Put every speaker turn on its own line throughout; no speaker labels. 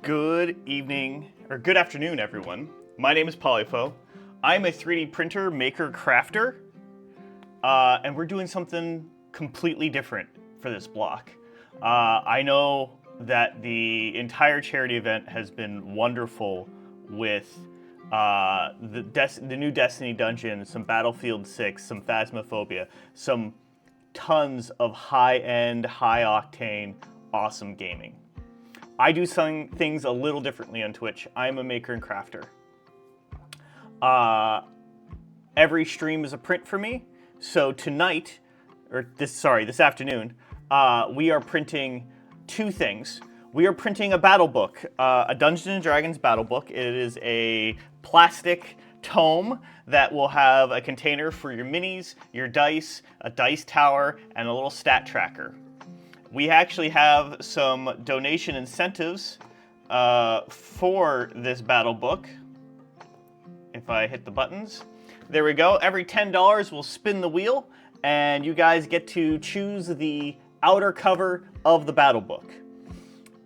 Good evening, or good afternoon, everyone. My name is Polyfo. I'm a 3D printer maker crafter, and we're doing something completely different for this block. I know that the entire charity event has been wonderful with the new Destiny dungeon, some Battlefield 6, some Phasmophobia, some tons of high-end, high-octane, awesome gaming. I do some things a little differently on Twitch. I'm a maker and crafter. Every stream is a print for me. So tonight, this afternoon, we are printing two things. We are printing a battle book, a Dungeons & Dragons battle book. It is a plastic tome that will have a container for your minis, your dice, a dice tower, and a little stat tracker. We actually have some donation incentives for this battle book. If I hit the buttons, there we go. Every $10 will spin the wheel, and you guys get to choose the outer cover of the battle book.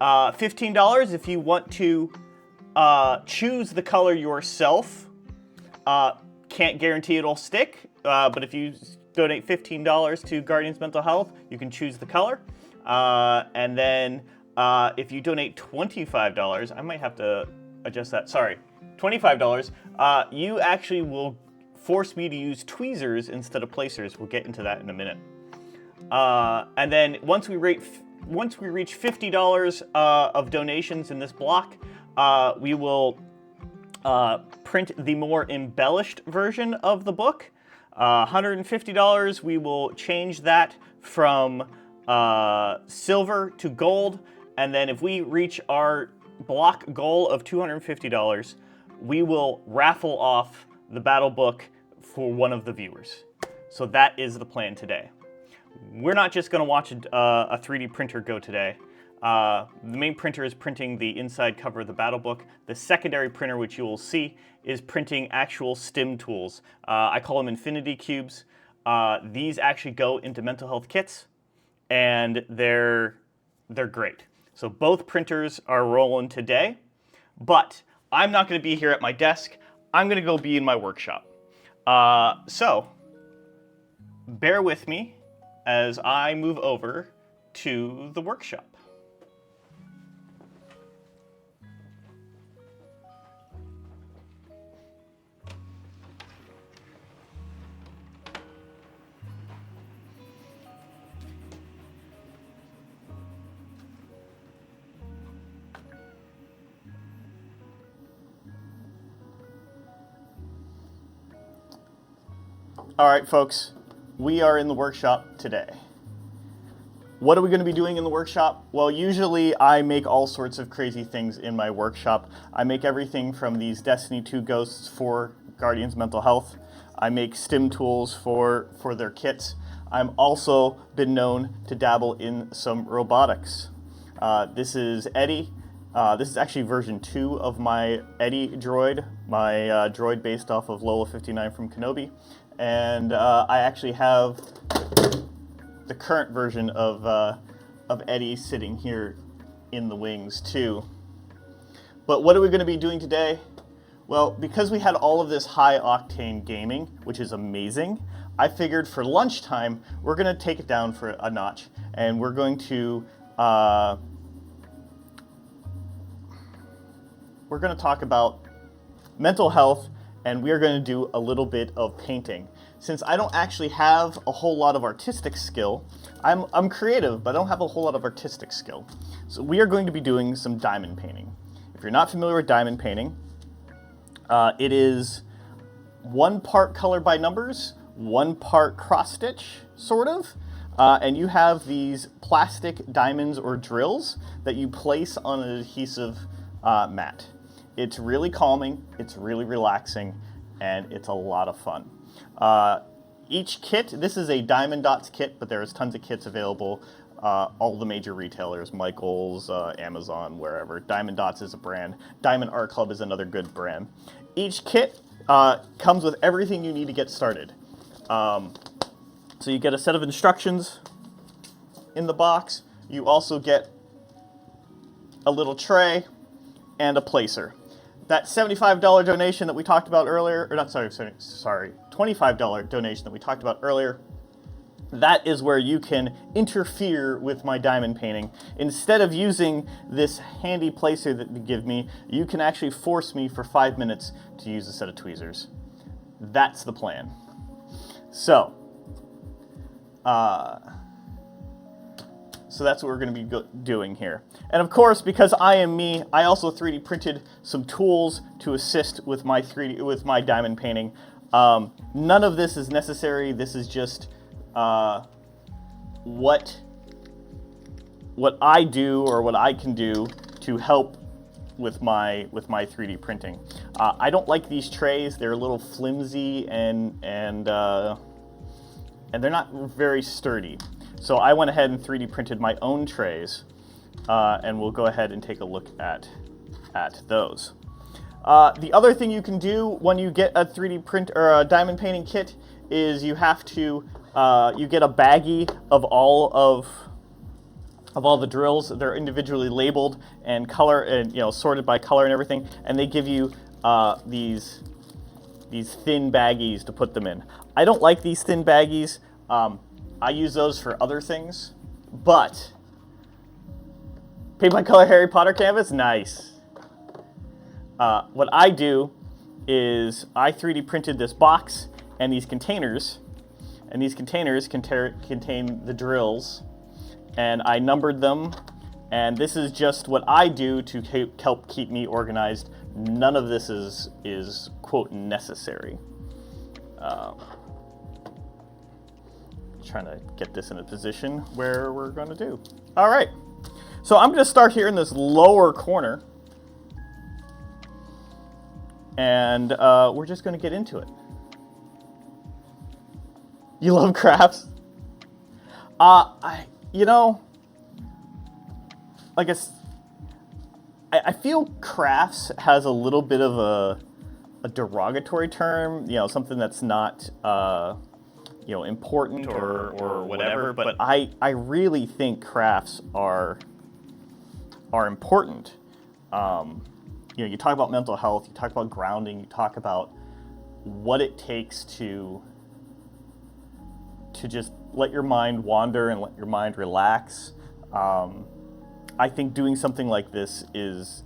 $15 if you want to choose the color yourself. Can't guarantee it'll stick, but if you donate $15 to Guardians Mental Health, you can choose the color. And then if you donate $25, I might have to adjust that. Sorry, $25. You actually will force me to use tweezers instead of placers. We'll get into that in a minute. And then once we reach $50 of donations in this block, we will print the more embellished version of the book. $150, we will change that from silver to gold, and then if we reach our block goal of $250, we will raffle off the battle book for one of the viewers. So that is the plan today. We're not just going to watch a 3D printer go today. The main printer is printing the inside cover of the battle book. The secondary printer, which you will see, is printing actual stim tools. I call them infinity cubes. These actually go into mental health kits, and they're great. So both printers are rolling today, but I'm not going to be here at my desk. I'm going to go be in my workshop. So bear with me as I move over to the workshop. All right, folks, we are in the workshop today. What are we going to be doing in the workshop? Well, usually I make all sorts of crazy things in my workshop. I make everything from these Destiny 2 ghosts for Guardians Mental Health. I make stim tools for their kits. I'm also been known to dabble in some robotics. This is Eddie. This is actually version 2 of my Eddie droid, my droid based off of Lola 59 from Kenobi. And I actually have the current version of Eddie sitting here in the wings too. But what are we going to be doing today? Well, because we had all of this high-octane gaming, which is amazing, I figured for lunchtime we're going to take it down for a notch, and we're going to talk about mental health, and we are going to do a little bit of painting. Since I don't actually have a whole lot of artistic skill, I'm creative, but I don't have a whole lot of artistic skill. So we are going to be doing some diamond painting. If you're not familiar with diamond painting, it is 1 part color by numbers, 1 part cross stitch, sort of. And you have these plastic diamonds or drills that you place on an adhesive mat. It's really calming, it's really relaxing, and it's a lot of fun. Each kit, this is a Diamond Dots kit, but there's tons of kits available. All the major retailers, Michaels, Amazon, wherever. Diamond Dots is a brand. Diamond Art Club is another good brand. Each kit comes with everything you need to get started. So you get a set of instructions in the box. You also get a little tray and a placer. That $75 donation that we talked about earlier, or not, sorry, $25 donation that we talked about earlier, that is where you can interfere with my diamond painting. Instead of using this handy placer that you give me, you can actually force me for 5 minutes to use a set of tweezers. That's the plan. So that's what we're going to be doing here. And of course, because I am me, I also 3D printed some tools to assist with my diamond painting. None of this is necessary. This is just what I do, or what I can do to help with my 3D printing. I don't like these trays. They're a little flimsy and they're not very sturdy. So I went ahead and 3D printed my own trays, and we'll go ahead and take a look at those. The other thing you can do when you get a 3D print or a diamond painting kit is you have to you get a baggie of all the drills. They're individually labeled and color and sorted by color and everything, and they give you these thin baggies to put them in. I don't like these thin baggies. I use those for other things, but paint by color Harry Potter canvas, nice. What I do is I 3D printed this box and these containers, contain the drills, and I numbered them, and this is just what I do to help keep me organized. None of this is quote necessary. Trying to get this in a position where we're going to do. All right, so I'm going to start here in this lower corner, and we're just going to get into it. You love crafts? I feel crafts has a little bit of a derogatory term, something that's not important or whatever, but I really think crafts are important. You talk about mental health, you talk about grounding, you talk about what it takes to just let your mind wander and let your mind relax. I think doing something like this is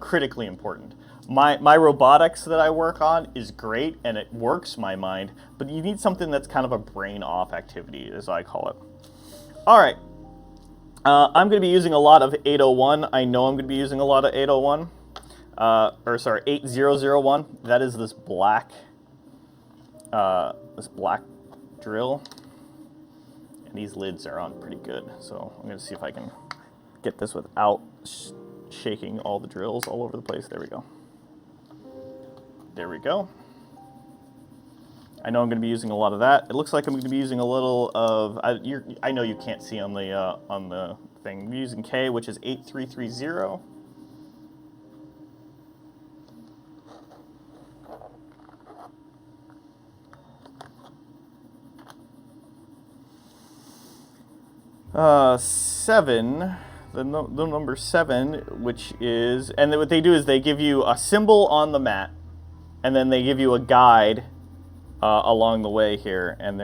critically important. My robotics that I work on is great and it works my mind, but you need something that's kind of a brain off activity, as I call it. All right, I'm going to be using a lot of 801. I know I'm going to be using a lot of 801, 8001. That is this black drill, and these lids are on pretty good. So I'm going to see if I can get this without shaking all the drills all over the place. There we go. There we go. I know I'm going to be using a lot of that. It looks like I'm going to be using a little of. I know you can't see on the thing. I'm using K, which is 8330. Seven, the number 7, which is, and what they do is they give you a symbol on the mat, and then they give you a guide along the way here, and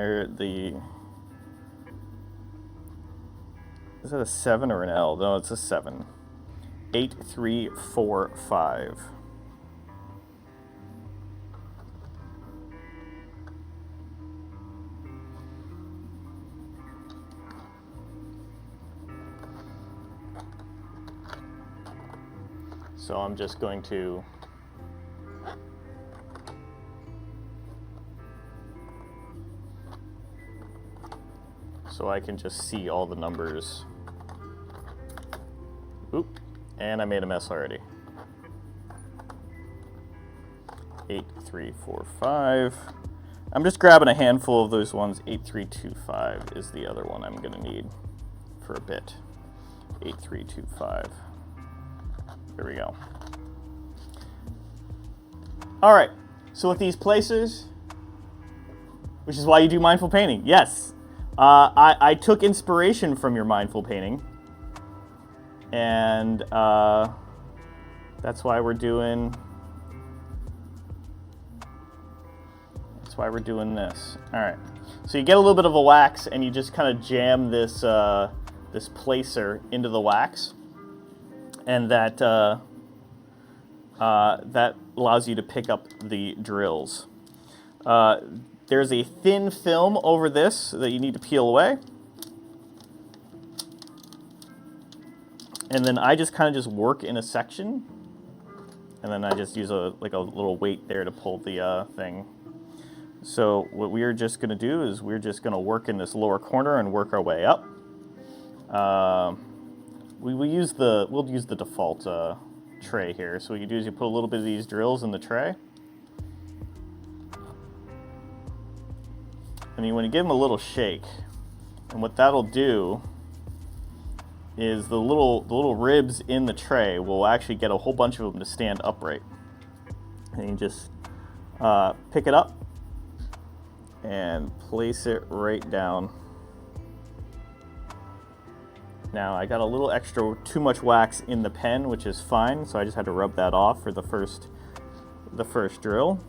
is it a 7 or an L? No, it's a 7. 8345. So I'm just going to so I can just see all the numbers. Oop, and I made a mess already. 8345. I'm just grabbing a handful of those ones. 8325 is the other one I'm going to need for a bit. 8325. There we go. All right, so with these placers, which is why you do mindful painting. Yes, I took inspiration from your mindful painting, and That's why we're doing this. All right. So you get a little bit of a wax, and you just kind of jam this this placer into the wax, and that that allows you to pick up the drills. There's a thin film over this that you need to peel away. And then I just kind of just work in a section, and then I just use a little weight there to pull the thing. So what we're just going to do is we're just going to work in this lower corner and work our way up. We'll use the default tray here. So what you do is you put a little bit of these drills in the tray, and you want to give them a little shake. And what that'll do is the little ribs in the tray will actually get a whole bunch of them to stand upright. And you just pick it up and place it right down. Now I got a little extra too much wax in the pen, which is fine, so I just had to rub that off for the first drill.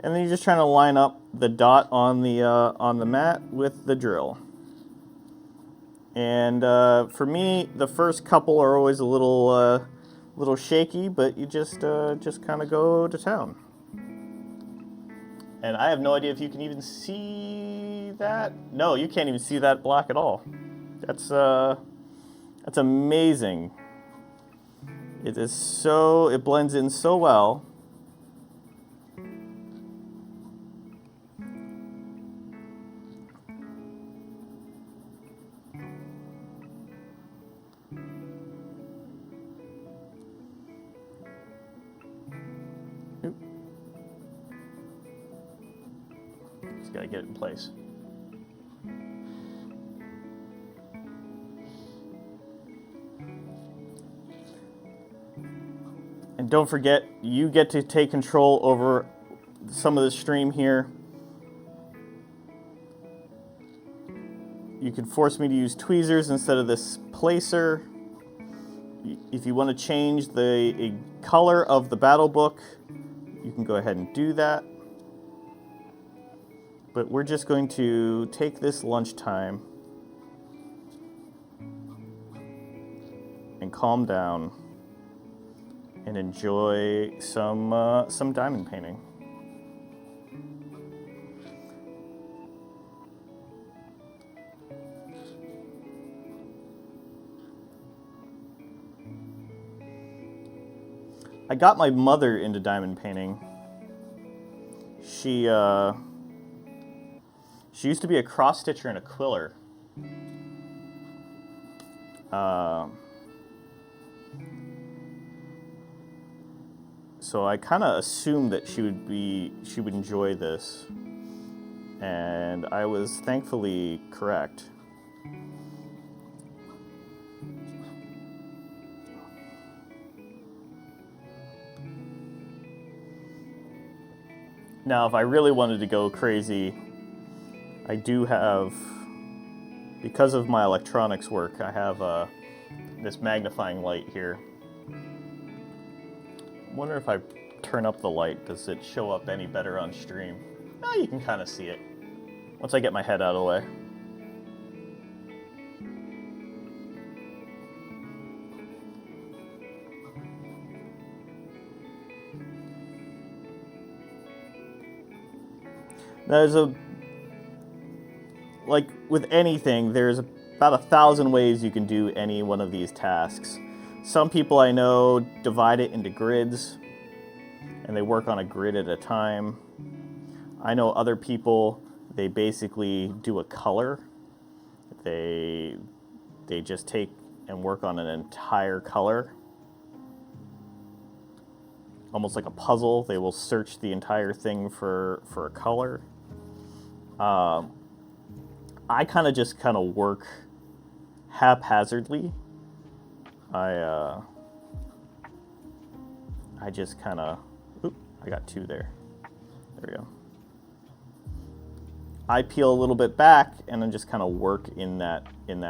And then you're just trying to line up the dot on the mat with the drill. And for me, the first couple are always a little shaky, but you just kind of go to town. And I have no idea if you can even see that. No, you can't even see that black at all. That's amazing. It blends in so well. Just gotta get it in place. And don't forget, you get to take control over some of the stream here. You can force me to use tweezers instead of this placer. If you want to change the color of the battle book, you can go ahead and do that. But we're just going to take this lunchtime and calm down and enjoy some diamond painting. I got my mother into diamond painting. She used to be a cross stitcher and a quiller. So I kind of assumed that she would enjoy this, and I was thankfully correct. Now, if I really wanted to go crazy, I do have, because of my electronics work, I have this magnifying light here. I wonder if I turn up the light, does it show up any better on stream? No, you can kind of see it once I get my head out of the way. Like with anything, there's about 1,000 ways you can do any one of these tasks. Some people I know divide it into grids, and they work on a grid at a time. I know other people, they basically do a color. They just take and work on an entire color. Almost like a puzzle, they will search the entire thing for a color. I kind of just work haphazardly. I just kind of I got 2 there. There we go. I peel a little bit back and then just kind of work in that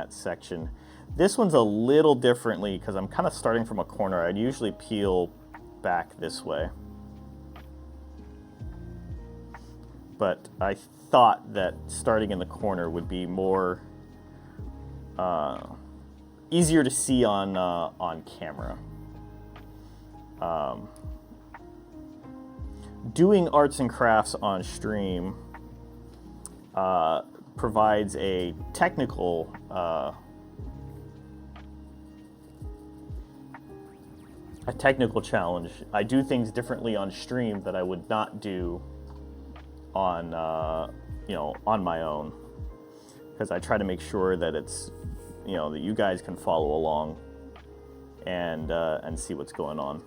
section. This one's a little differently because I'm kind of starting from a corner. I'd usually peel back this way. But I thought that starting in the corner would be more easier to see on camera. Doing arts and crafts on stream provides a technical challenge. I do things differently on stream that I would not do on on my own, because I try to make sure that it's that you guys can follow along and see what's going on.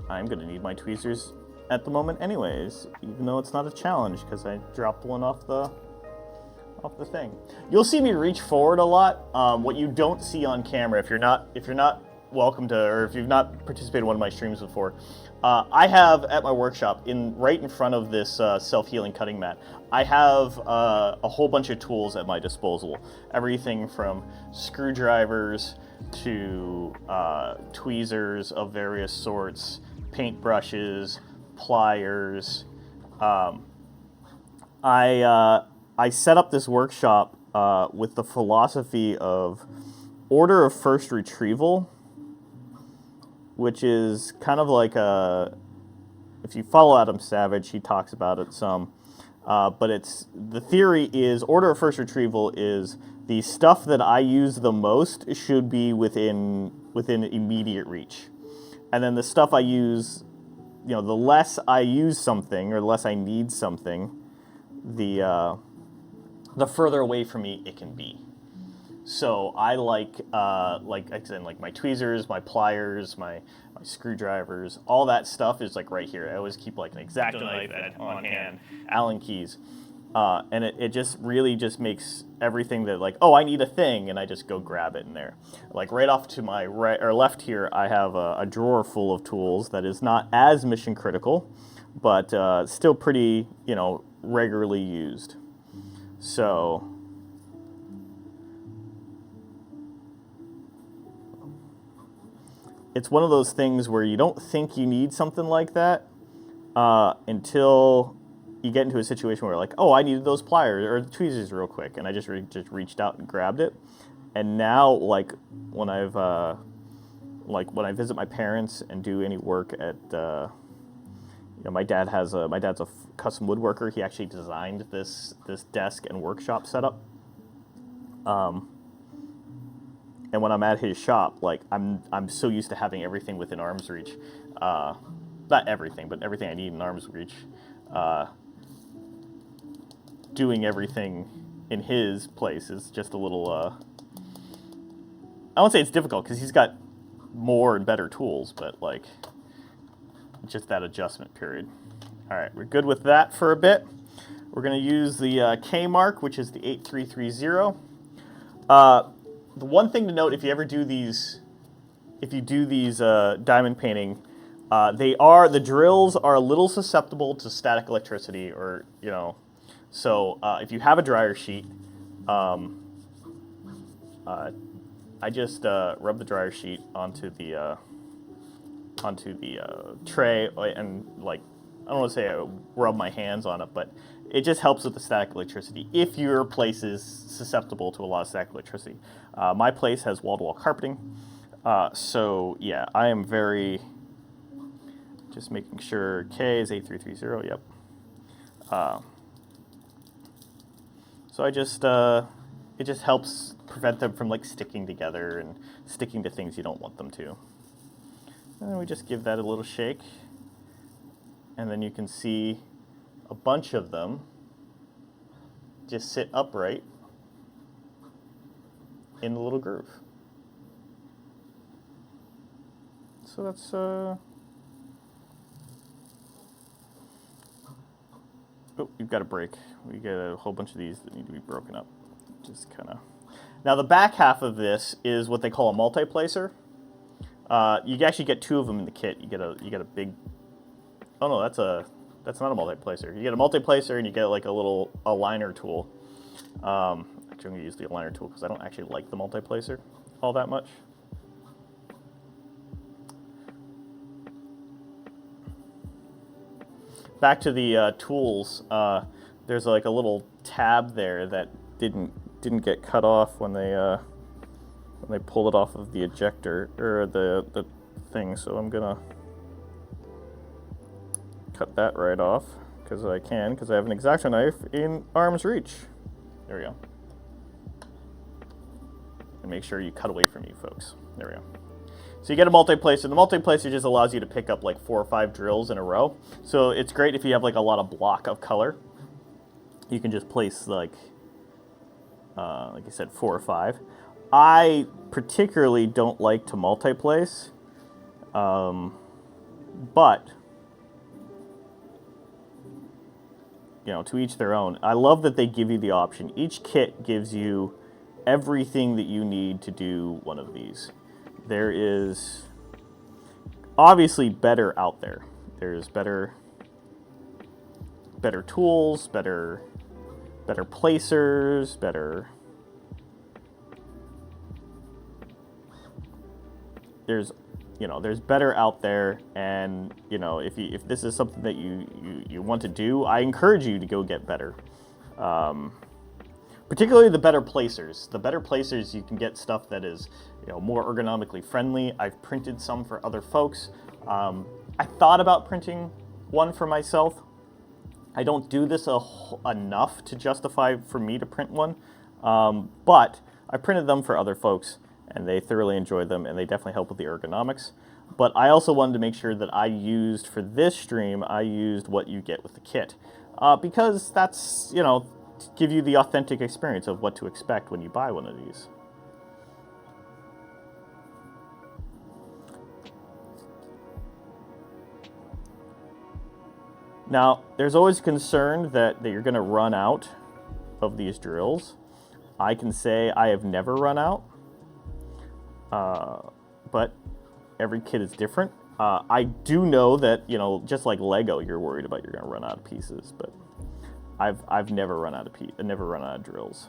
I'm gonna need my tweezers at the moment anyways, even though it's not a challenge because I dropped one off the thing. You'll see me reach forward a lot. What you don't see on camera, if you're not welcome to, or if you've not participated in one of my streams before, I have at my workshop, right in front of this self-healing cutting mat, I have a whole bunch of tools at my disposal. Everything from screwdrivers to tweezers of various sorts, paint brushes, pliers. I set up this workshop with the philosophy of order of first retrieval, which is kind of like if you follow Adam Savage, he talks about it some, but the theory is order of first retrieval is the stuff that I use the most should be within immediate reach. And then the stuff I use, the less I use something or the less I need something, the further away from me it can be. So I like I said, like my tweezers, my pliers, my screwdrivers, all that stuff is like right here. I always keep like an X-Acto knife on hand, Allen keys, and it just really just makes everything that like, oh, I need a thing, and I just go grab it in there. Like right off to my right or left here, I have a drawer full of tools that is not as mission critical, but still pretty regularly used. So it's one of those things where you don't think you need something like that until you get into a situation where like, oh, I needed those pliers or the tweezers real quick, and I just reached out and grabbed it. And now, like when I visit my parents and do any work at my dad's a custom woodworker. He actually designed this desk and workshop setup. And when I'm at his shop, like I'm so used to having everything within arm's reach. Not everything, but everything I need in arm's reach. Doing everything in his place is just a little. I won't say it's difficult because he's got more and better tools, but like just that adjustment period. All right, we're good with that for a bit. We're going to use the K mark, which is the 8330. The one thing to note, if you ever do these, diamond painting, the drills are a little susceptible to static electricity, or so if you have a dryer sheet, I just rub the dryer sheet onto the tray, and like I don't want to say I rub my hands on it, but it just helps with the static electricity if your place is susceptible to a lot of static electricity. My place has wall-to-wall carpeting, so yeah, I am very just making sure K is 8330. Yep. So I just it just helps prevent them from like sticking together and sticking to things you don't want them to. And we just give that a little shake, and then you can see a bunch of them just sit upright in the little groove. So that's oh, you we've got to break. We get a whole bunch of these that need to be broken up. Just kind of. Now the back half of this is what they call a multi-placer. You actually get 2 of them in the kit. You get a big. Oh no, that's not a multi-placer. You get a multi-placer and you get like a little aligner tool. Actually, I'm gonna use the aligner tool because I don't actually like the multi-placer all that much. Back to the tools. There's like a little tab there that didn't get cut off when they pulled it off of the ejector or the thing. So I'm gonna cut that right off because I have an X-Acto knife in arm's reach. There we go. And make sure you cut away from me, folks. There we go. So you get a multi-placer. The multi-placer just allows you to pick up like 4 or 5 drills in a row. So it's great if you have like a lot of block of color. You can just place like I said, 4 or 5. I particularly don't like to multi-place, but you know, to each their own. I love that they give you the option. Each kit gives you everything that you need to do one of these. There is obviously better out there. There's better tools, better placers, there's better out there, and you know, if this is something that you want to do, I encourage you to go get better. Particularly the better placers. The better placers, you can get stuff that is, you know, more ergonomically friendly. I've printed some for other folks. I thought about printing one for myself. I don't do this enough to justify for me to print one, but I printed them for other folks, and they thoroughly enjoyed them, and they definitely help with the ergonomics. But I also wanted to make sure that for this stream, I used what you get with the kit, because that's, you know, to give you the authentic experience of what to expect when you buy one of these. Now, there's always concern that you're going to run out of these drills. I can say I have never run out, but every kit is different. I do know that, you know, just like Lego, you're worried about you're going to run out of pieces, but I've never run out of drills.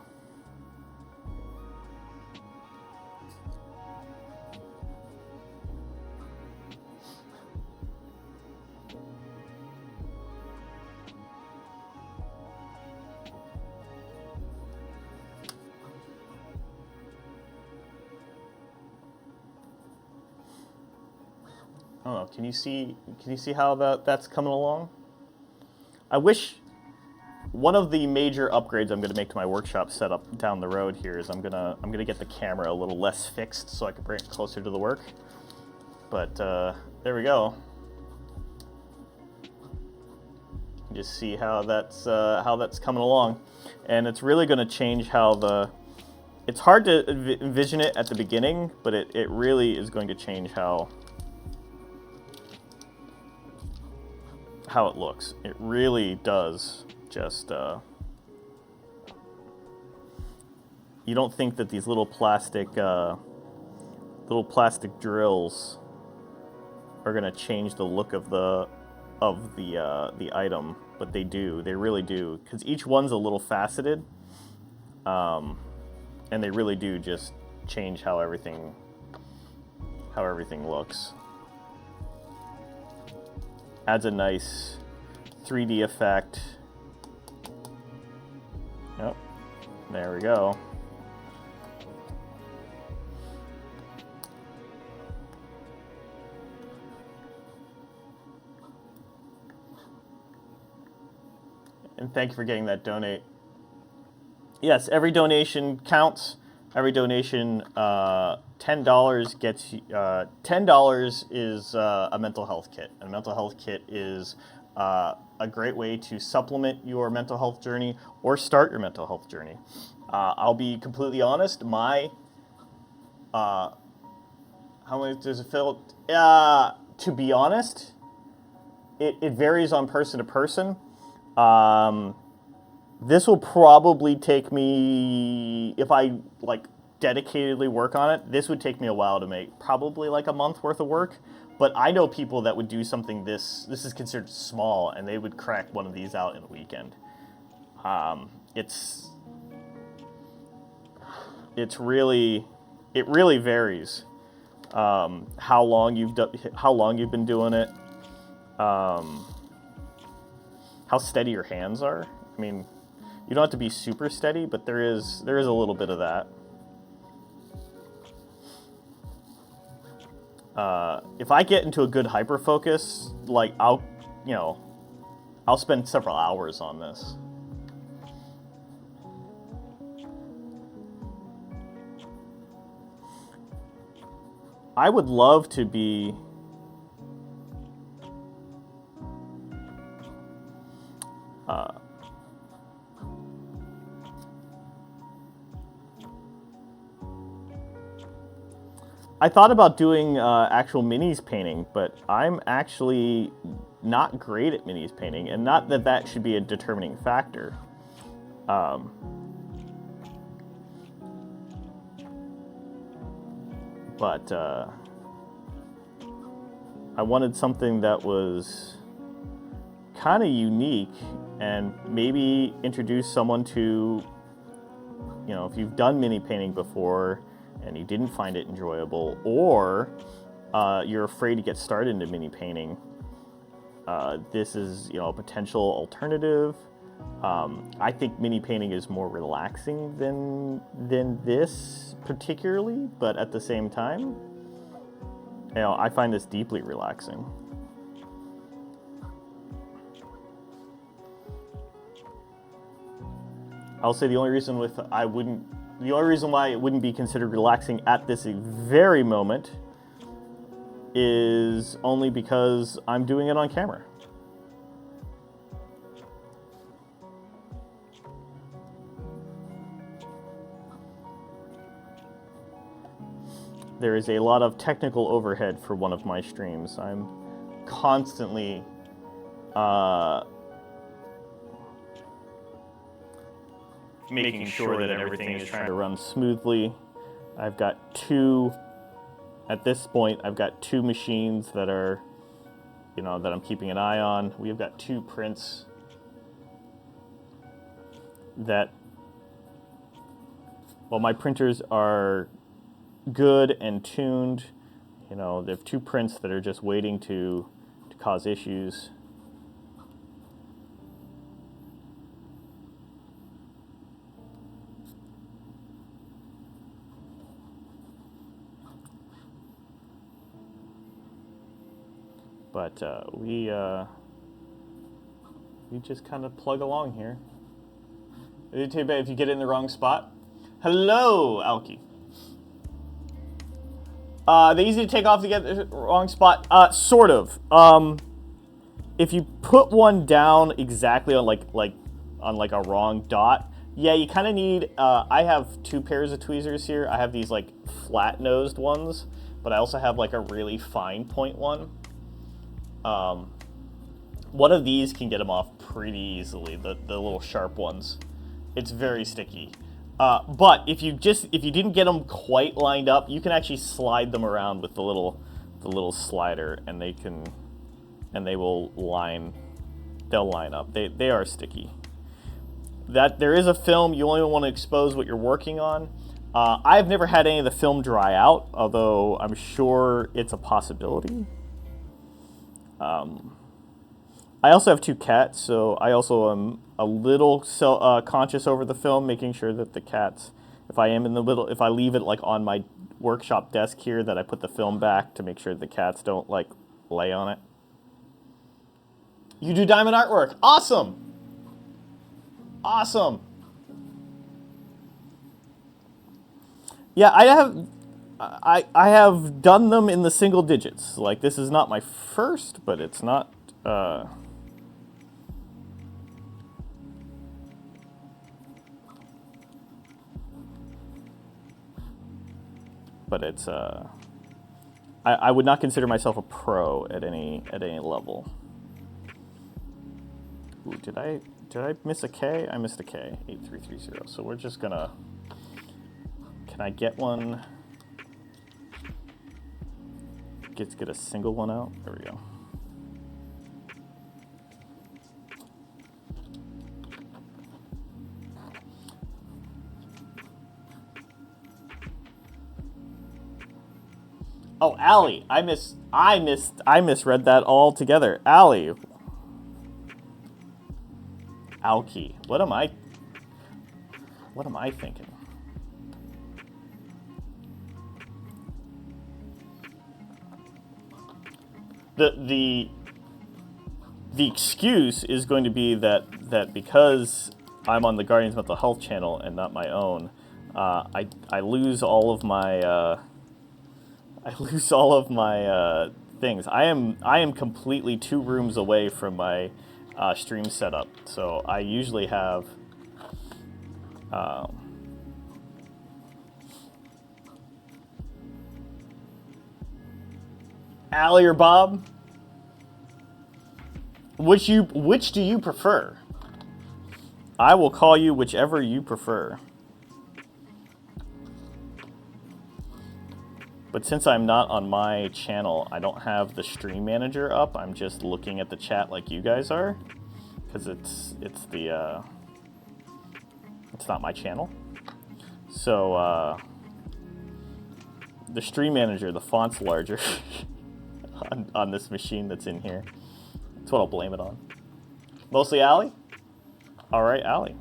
I don't know. Can you see how that's coming along? I wish one of the major upgrades I'm going to make to my workshop setup down the road here is I'm gonna get the camera a little less fixed so I can bring it closer to the work. But there we go. Just see how that's coming along, and it's really going to change how it's hard to envision it at the beginning, but it really is going to change how it looks. It really does. Just you don't think that these little plastic drills are going to change the look of the item, but they do. They really do, because each one's a little faceted, and they really do just change how everything looks. Adds a nice 3D effect. Yep, there we go. And thank you for getting that donate. Yes, every donation counts. Every donation, $10 gets $10 is a mental health kit. And a mental health kit is a great way to supplement your mental health journey or start your mental health journey. I'll be completely honest. How much does it feel? To be honest, it varies on person to person. This will probably take me, if I like dedicatedly work on it, this would take me a while to make, probably like a month worth of work. But I know people that would do something this is considered small, and they would crack one of these out in a weekend. It's really, it really varies. How long you've been doing it, how steady your hands are. I mean, you don't have to be super steady, but there is a little bit of that. If I get into a good hyper focus, like I'll spend several hours on this. I would love to be I thought about doing actual minis painting, but I'm actually not great at minis painting, and not that that should be a determining factor. But I wanted something that was kind of unique and maybe introduce someone to, if you've done mini painting before and you didn't find it enjoyable, or you're afraid to get started into mini painting, this is a potential alternative. I think mini painting is more relaxing than this particularly, but at the same time, I find this deeply relaxing. I'll say the only reason why it wouldn't be considered relaxing at this very moment is only because I'm doing it on camera. There is a lot of technical overhead for one of my streams. I'm constantly making sure that everything is trying to run smoothly. I've got two machines that are, that I'm keeping an eye on. We've got two prints that, well, my printers are good and tuned. They have two prints that are just waiting to cause issues. But we just kind of plug along here. If you get in the wrong spot. Hello, Alki. They're easy to take off to get the wrong spot. Sort of. If you put one down exactly on like a wrong dot, yeah, you kind of need. I have two pairs of tweezers here. I have these like flat-nosed ones, but I also have like a really fine point one. One of these can get them off pretty easily. The little sharp ones. It's very sticky. But if you didn't get them quite lined up, you can actually slide them around with the little slider, and they'll line up. They are sticky. That there is a film, you only want to expose what you're working on. I've never had any of the film dry out, although I'm sure it's a possibility. I also have two cats, so I also am a little conscious over the film, making sure that the cats, if I leave it like on my workshop desk here, that I put the film back to make sure the cats don't like lay on it. You do diamond artwork. Awesome. Awesome. Yeah, I have done them in the single digits. Like, this is not my first, but it's not but it's I would not consider myself a pro at any level. Ooh, did I Did I miss a K? I missed a K. 8330. So we're just gonna. Can I get one? Get a single one out. There we go. Oh, Allie, I misread that altogether. Allie. Alki. What am I thinking? The excuse is going to be that because I'm on the Guardians Mental Health channel and not my own, I lose all of my things. I am completely 2 rooms away from my stream setup, so I usually have. Allie or Bob? Which do you prefer? I will call you whichever you prefer. But since I'm not on my channel, I don't have the stream manager up. I'm just looking at the chat like you guys are, because it's not my channel. So the stream manager, the font's larger on this machine that's in here. That's what I'll blame it on. Mostly Allie? All right, Allie.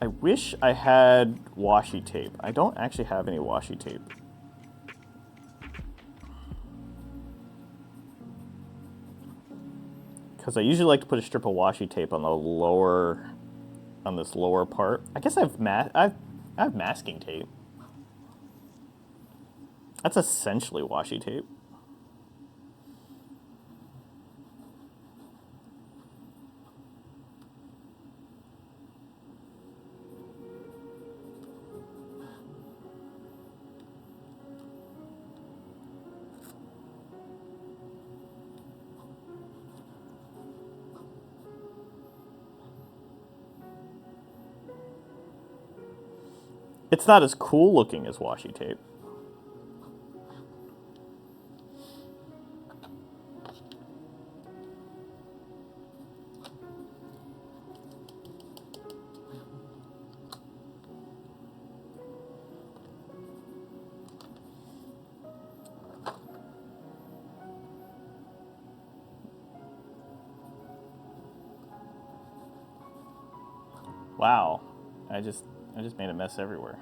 I wish I had washi tape. I don't actually have any washi tape. Because I usually like to put a strip of washi tape on this lower part. I guess I have masking tape. That's essentially washi tape. It's not as cool looking as washi tape. Wow, I just made a mess everywhere.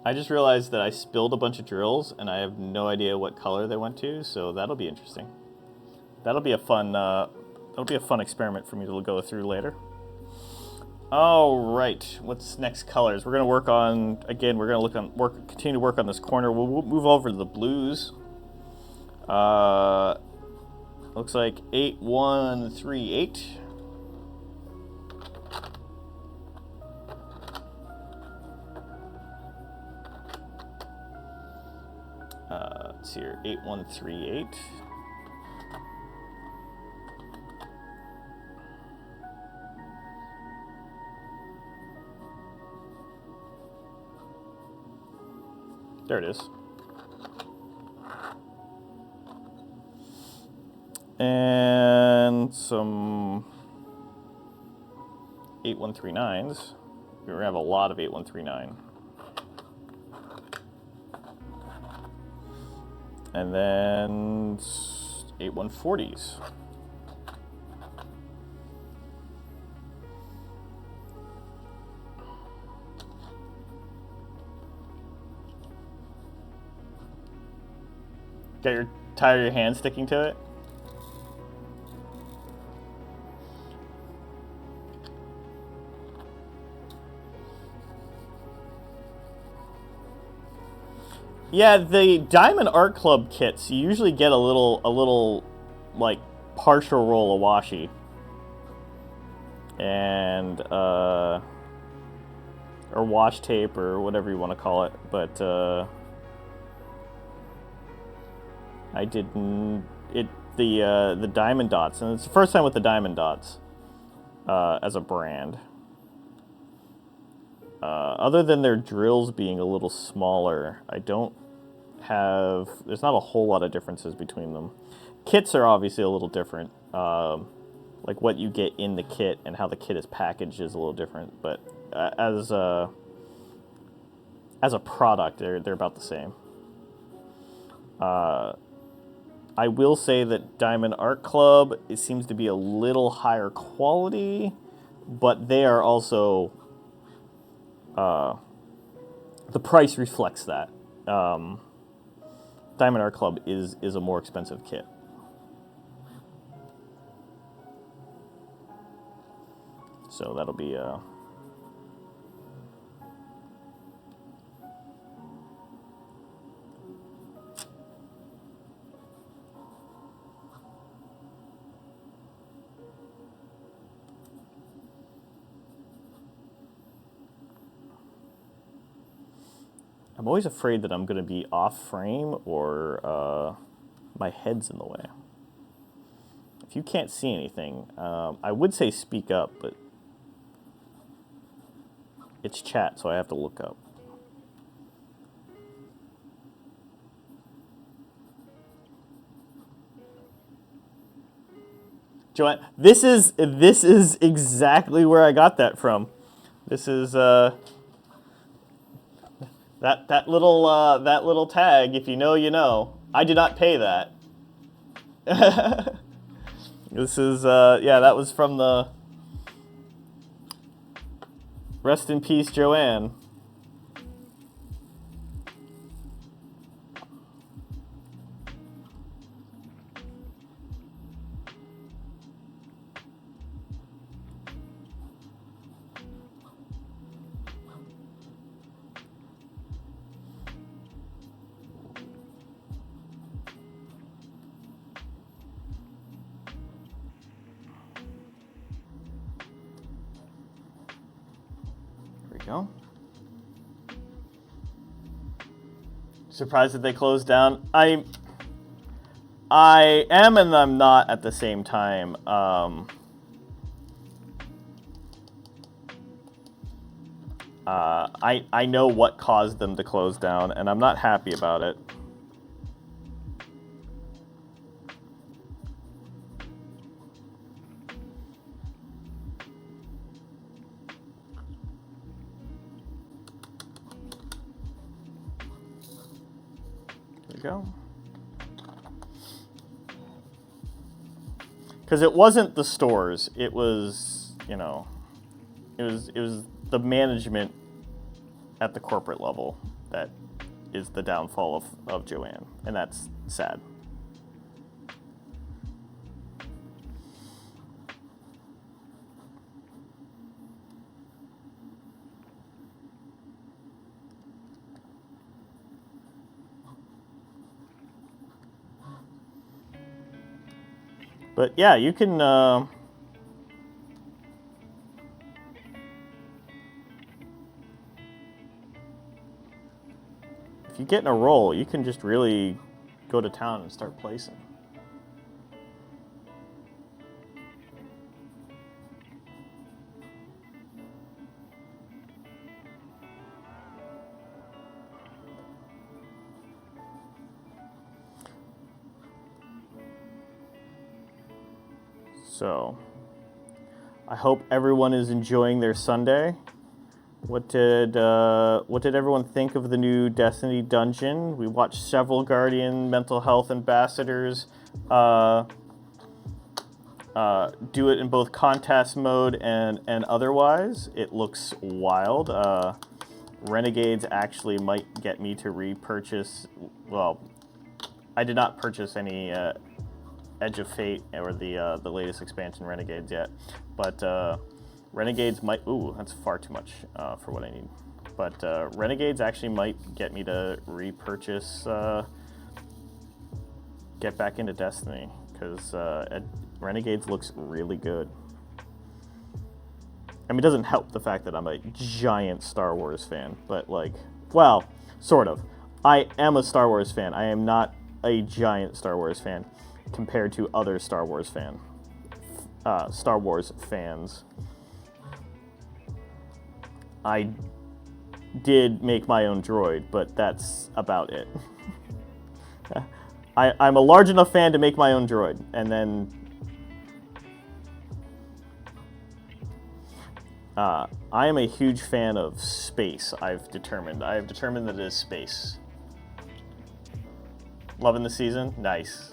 I just realized that I spilled a bunch of drills and I have no idea what color they went to, so that'll be interesting. That'll be a fun experiment for me to go through later. All right, what's next colors? We're gonna work on, again, we're gonna continue to work on this corner. We'll move over to the blues. Looks like 8138. Let's see here, 8138. There it is. And some 8139s. We're gonna have a lot of 8139. And then 8140s. Tired of your hand sticking to it? Yeah, the Diamond Art Club kits, you usually get a little, like, partial roll of washi. And, or wash tape, or whatever you want to call it. But, I didn't, the Diamond Dots, and it's the first time with the Diamond Dots, as a brand. Other than their drills being a little smaller, there's not a whole lot of differences between them. Kits are obviously a little different. Like what you get in the kit and how the kit is packaged is a little different, but as a product, they're about the same. I will say that Diamond Art Club, it seems to be a little higher quality, but they are also, the price reflects that. Diamond Art Club is a more expensive kit. So that'll be I'm always afraid that I'm going to be off frame or my head's in the way. If you can't see anything, I would say speak up, but it's chat, so I have to look up. Joanne, this is exactly where I got that from. This is that little tag. If you know, you know. I did not pay that. This is yeah, that was from the Rest in Peace, Joanne. Go. Surprised that they closed down. I am and I'm not at the same time. I know what caused them to close down, and I'm not happy about it. Go. Because it wasn't the stores, it was, you know, it was the management at the corporate level that is the downfall of Joanne, and that's sad. But yeah, you can if you get in a roll, you can just really go to town and start placing. So, I hope everyone is enjoying their Sunday. What did everyone think of the new Destiny dungeon? We watched several Guardian mental health ambassadors do it in both contest mode and otherwise. It looks wild. Renegades actually might get me to repurchase. Well, I did not purchase any Edge of Fate or the latest expansion Renegades yet, but Renegades might. Ooh, that's far too much for what I need. But Renegades actually might get me to repurchase, get back into Destiny, because Renegades looks really good. I mean, it doesn't help the fact that I'm a giant Star Wars fan, but like, well, sort of. I am a Star Wars fan. I am not a giant Star Wars fan compared to other Star Wars fans. I did make my own droid, but that's about it. I'm a large enough fan to make my own droid, and then I am a huge fan of space. I have determined that it is space. Loving the season? Nice.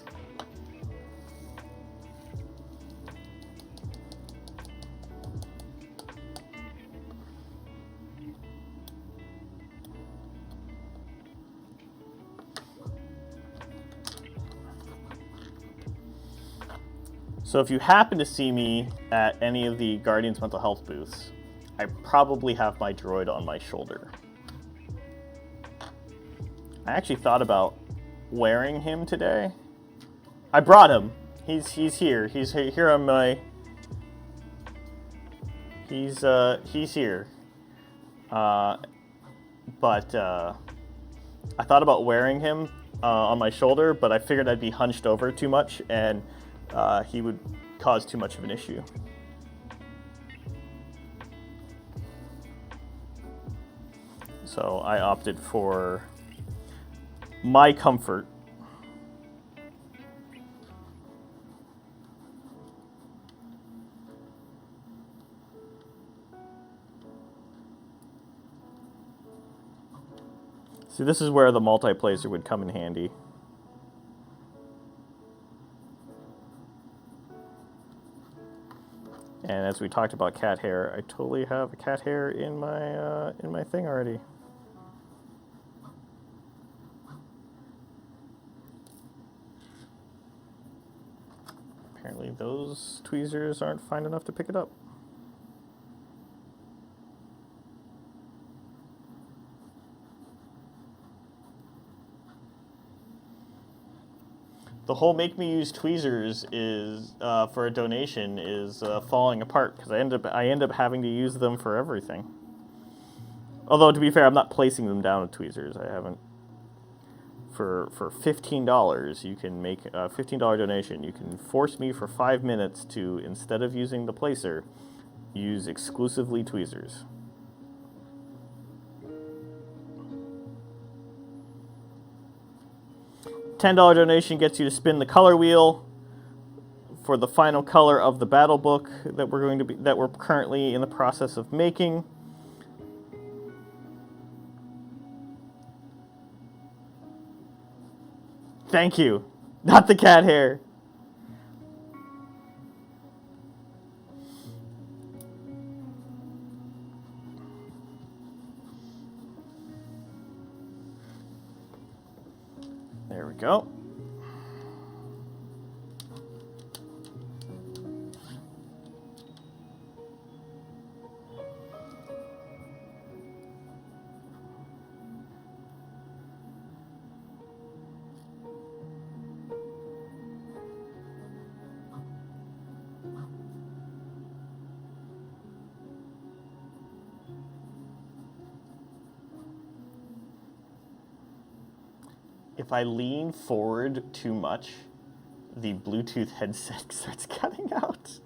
So if you happen to see me at any of the Guardians Mental Health booths, I probably have my droid on my shoulder. I actually thought about wearing him today. I brought him. He's here. He's here on my. He's here. But I thought about wearing him on my shoulder, but I figured I'd be hunched over too much and he would cause too much of an issue. So I opted for my comfort. See, this is where the multiplacer would come in handy. And as we talked about cat hair, I totally have a cat hair in my thing already. Apparently those tweezers aren't fine enough to pick it up. The whole make me use tweezers is for a donation is falling apart because I end up having to use them for everything. Although to be fair, I'm not placing them down with tweezers. I haven't. For $15, you can make a $15 donation. You can force me for 5 minutes to, instead of using the placer, use exclusively tweezers. $10 donation gets you to spin the color wheel for the final color of the battle book that we're currently in the process of making. Thank you. Not the cat hair. There we go. If I lean forward too much, the Bluetooth headset starts cutting out.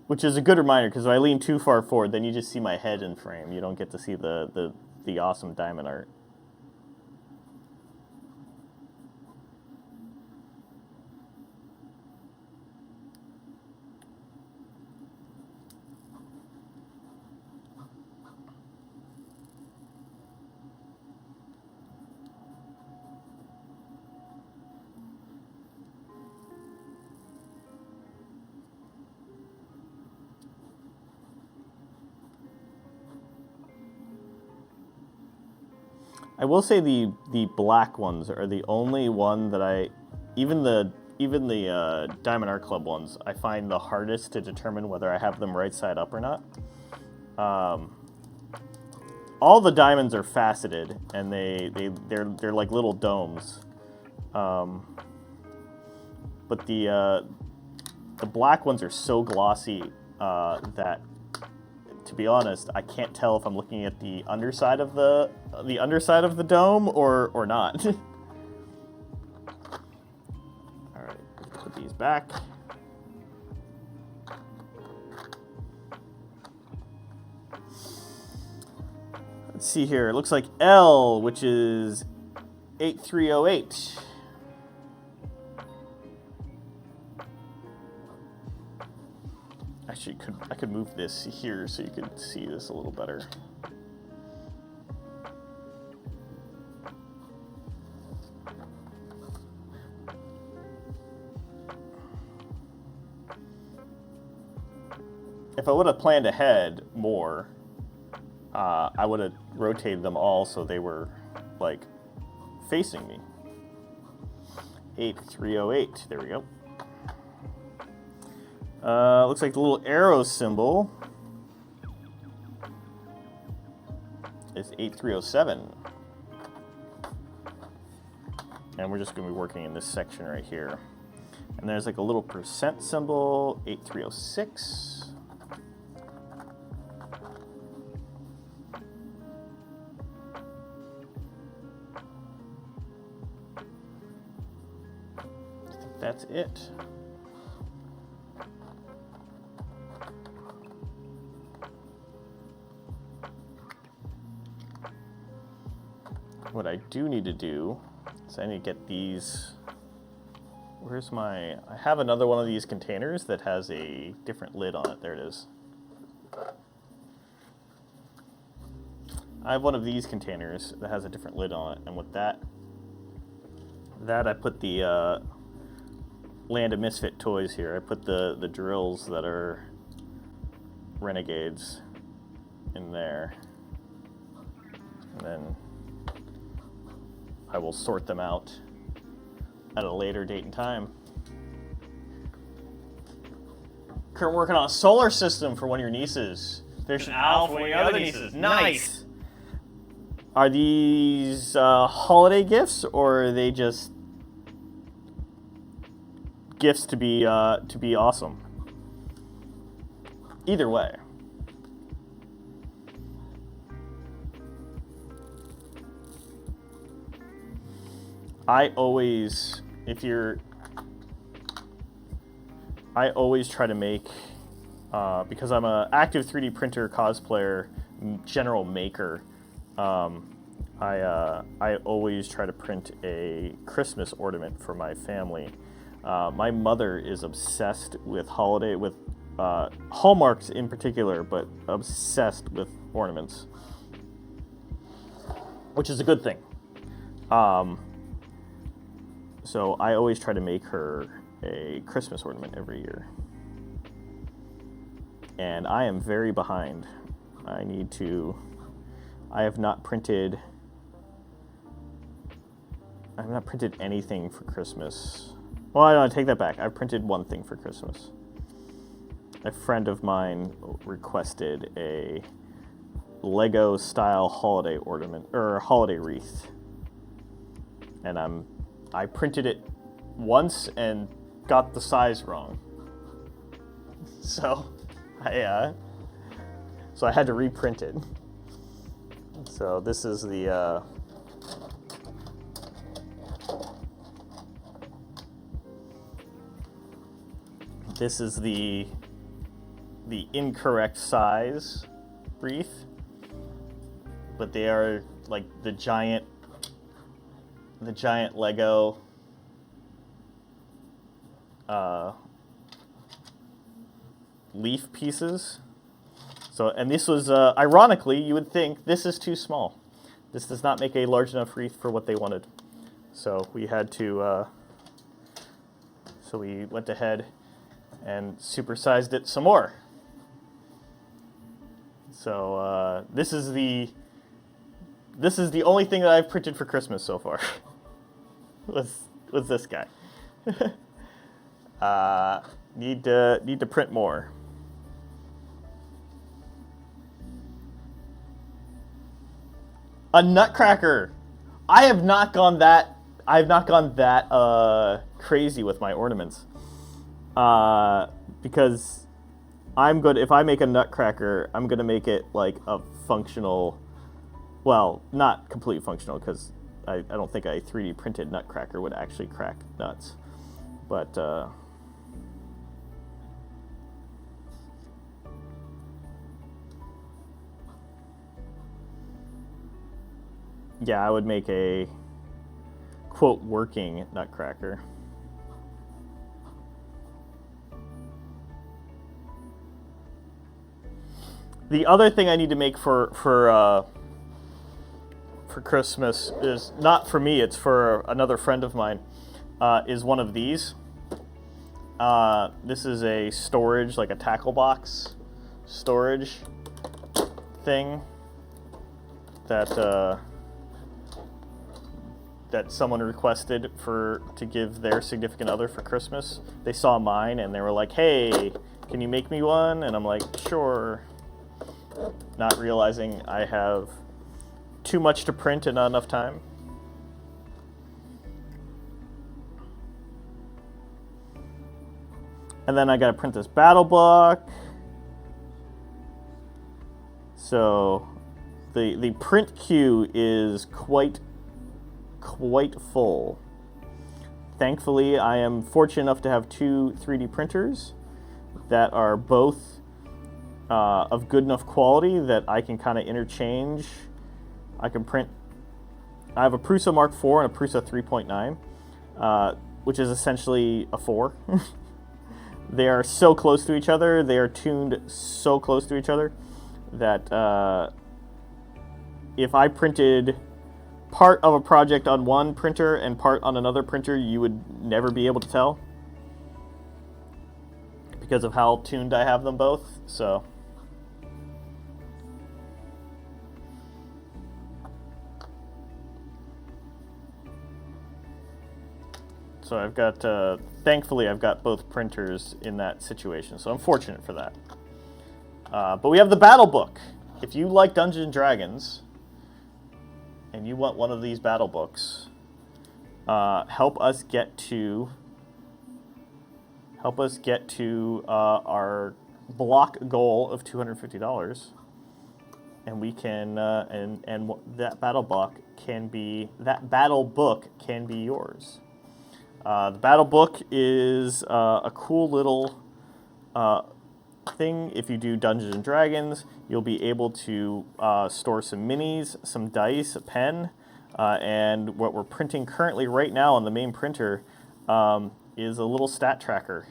Which is a good reminder, because if I lean too far forward, then you just see my head in frame. You don't get to see the awesome diamond art. I will say the black ones are the only one that even the Diamond Art Club ones, I find the hardest to determine whether I have them right side up or not. All the diamonds are faceted, and they're like little domes. But the black ones are so glossy that, to be honest, I can't tell if I'm looking at the underside of the dome or not. All right, put these back. Let's see here. It looks like L, which is 8308. Actually, I could move this here so you could see this a little better. If I would have planned ahead more, I would have rotated them all so they were, like, facing me. 8308, there we go. Looks like the little arrow symbol is 8307. And we're just going to be working in this section right here. And there's like a little percent symbol, 8306. I think that's it. What I do need to do is I need to get these. Where's my? I have another one of these containers that has a different lid on it. There it is. I have one of these containers that has a different lid on it, and with that I put the Land of Misfit toys here. I put the drills that are Renegades in there, and then I will sort them out at a later date and time. Currently working on a solar system for one of your nieces. There's an owl for one of your other nieces. Nice! Are these holiday gifts, or are they just gifts to be awesome? Either way. I always try to make, because I'm an active 3D printer cosplayer, general maker, I always try to print a Christmas ornament for my family. My mother is obsessed with Hallmarks in particular, but obsessed with ornaments, which is a good thing. So I always try to make her a Christmas ornament every year. And I am very behind. I have not printed anything for Christmas. Well, I don't take that back. I've printed one thing for Christmas. A friend of mine requested a Lego style holiday ornament, or holiday wreath. And I printed it once and got the size wrong. So I had to reprint it. So this is the incorrect size wreath, but they are like the giant Lego leaf pieces. So, and this was, ironically, you would think this is too small. This does not make a large enough wreath for what they wanted. So we had to, so we went ahead and supersized it some more. So this is the This is the only thing that I've printed for Christmas so far. was this guy. Need to print more. A nutcracker. I have not gone that crazy with my ornaments. Because I'm good. If I make a nutcracker, I'm gonna make it like a functional. Well, not completely functional, because I don't think a 3D printed nutcracker would actually crack nuts. But yeah, I would make a quote working nutcracker. The other thing I need to make for Christmas is not for me, it's for another friend of mine, is one of these. This is a storage, like a tackle box storage thing that someone requested to give their significant other for Christmas. They saw mine and they were like, "Hey, can you make me one?" And I'm like, "Sure." Not realizing I have too much to print and not enough time. And then I gotta print this battle book. So the print queue is quite full. Thankfully, I am fortunate enough to have two 3D printers that are both of good enough quality that I can kind of interchange. I can print. I have a Prusa Mark IV and a Prusa 3.9, which is essentially a 4. They are so close to each other. They are tuned so close to each other that if I printed part of a project on one printer and part on another printer, you would never be able to tell because of how tuned I have them both. So I've got, thankfully I've got both printers in that situation, so I'm fortunate for that. But we have the battle book. If you like Dungeons and Dragons and you want one of these battle books, help us get to our block goal of $250, and we can and that battle book can be yours. The battle book is a cool little thing. If you do Dungeons and Dragons, you'll be able to store some minis, some dice, a pen, and what we're printing currently right now on the main printer is a little stat tracker.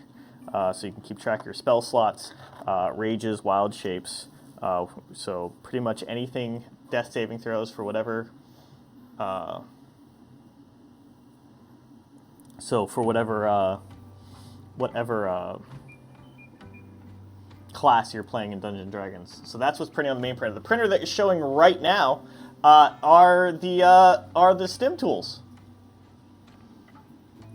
So you can keep track of your spell slots, rages, wild shapes. So pretty much anything, death saving throws for whatever. So for whatever class you're playing in Dungeons and Dragons. So that's what's printing on the main printer. The printer that is showing right now are the stim tools.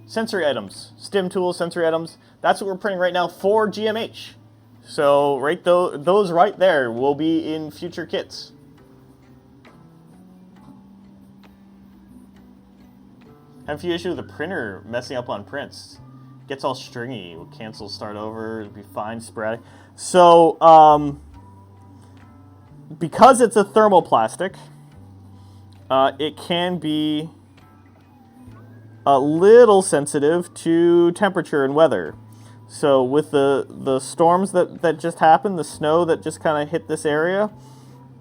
Sensory items. Stim tools, sensory items. That's what we're printing right now for GMH. So those right there will be in future kits. I have a few issues with the printer messing up on prints. Gets all stringy. We'll cancel, start over. It'll be fine, sporadic. So, because it's a thermoplastic, it can be a little sensitive to temperature and weather. So with the storms that just happened, the snow that just kind of hit this area,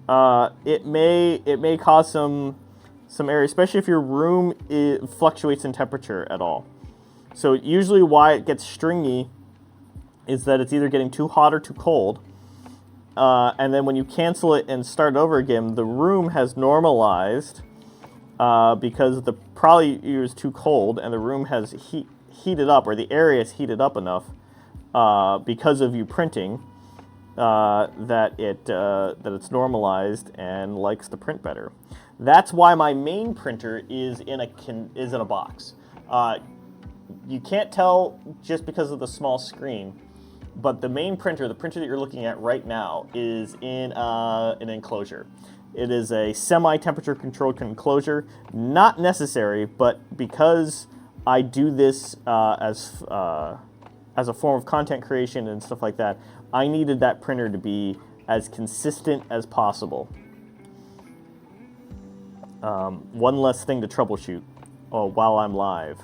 it may cause some areas, especially if your room fluctuates in temperature at all. So usually why it gets stringy is that it's either getting too hot or too cold. And then when you cancel it and start over again, the room has normalized because probably it was too cold and the room has heated up, or the area is heated up enough because of you printing that it's normalized and likes to print better. That's why my main printer is in a box. You can't tell just because of the small screen, but the main printer, the printer that you're looking at right now, is in an enclosure. It is a semi-temperature controlled enclosure. Not necessary, but because I do this as a form of content creation and stuff like that, I needed that printer to be as consistent as possible. One less thing to troubleshoot while I'm live.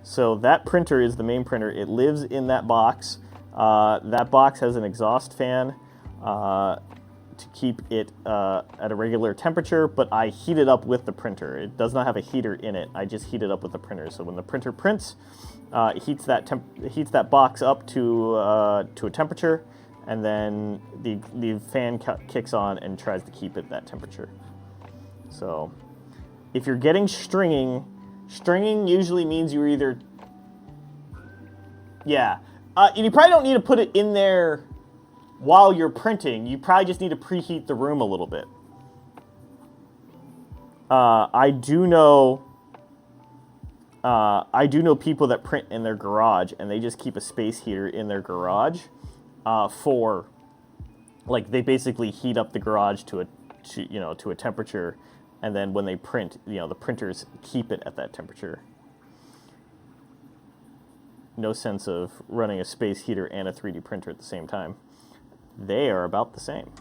So that printer is the main printer. It lives in that box. That box has an exhaust fan to keep it at a regular temperature, but I heat it up with the printer. It does not have a heater in it. I just heat it up with the printer. So when the printer prints, it heats that box up to a temperature, and then the fan kicks on and tries to keep it that temperature. So if you're getting stringing usually means you're either, you probably don't need to put it in there while you're printing. You probably just need to preheat the room a little bit. I do know people that print in their garage, and they just keep a space heater in their garage for, like, they basically heat up the garage to a temperature, and then when they print, the printers keep it at that temperature. No sense of running a space heater and a 3D printer at the same time. They are about the same.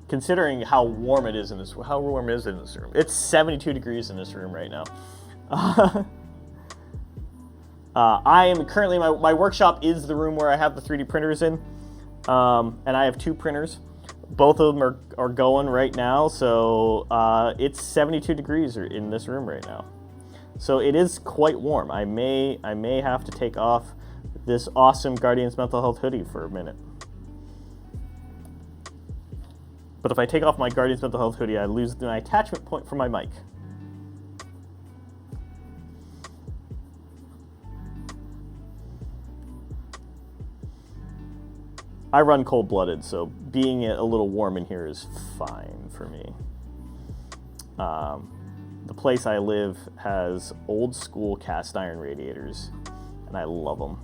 Considering how warm it is in this room. It's 72 degrees in this room right now. I am currently, my workshop is the room where I have the 3D printers in. And I have 2 printers. Both of them are going right now, so it's 72 degrees in this room right now. So it is quite warm. I may have to take off this awesome Guardians Mental Health hoodie for a minute. But if I take off my Guardians Mental Health hoodie, I lose my attachment point for my mic. I run cold-blooded, so being a little warm in here is fine for me. The place I live has old-school cast iron radiators, and I love them.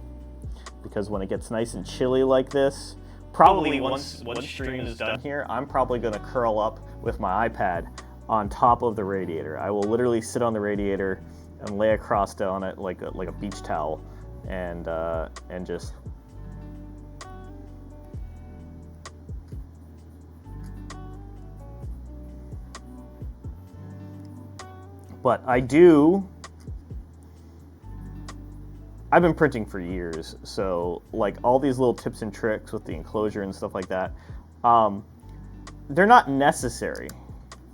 Because when it gets nice and chilly like this, probably once stream is done here, I'm probably going to curl up with my iPad on top of the radiator. I will literally sit on the radiator and lay across on it like a beach towel, and just... But I've been printing for years, so like all these little tips and tricks with the enclosure and stuff like that, they're not necessary.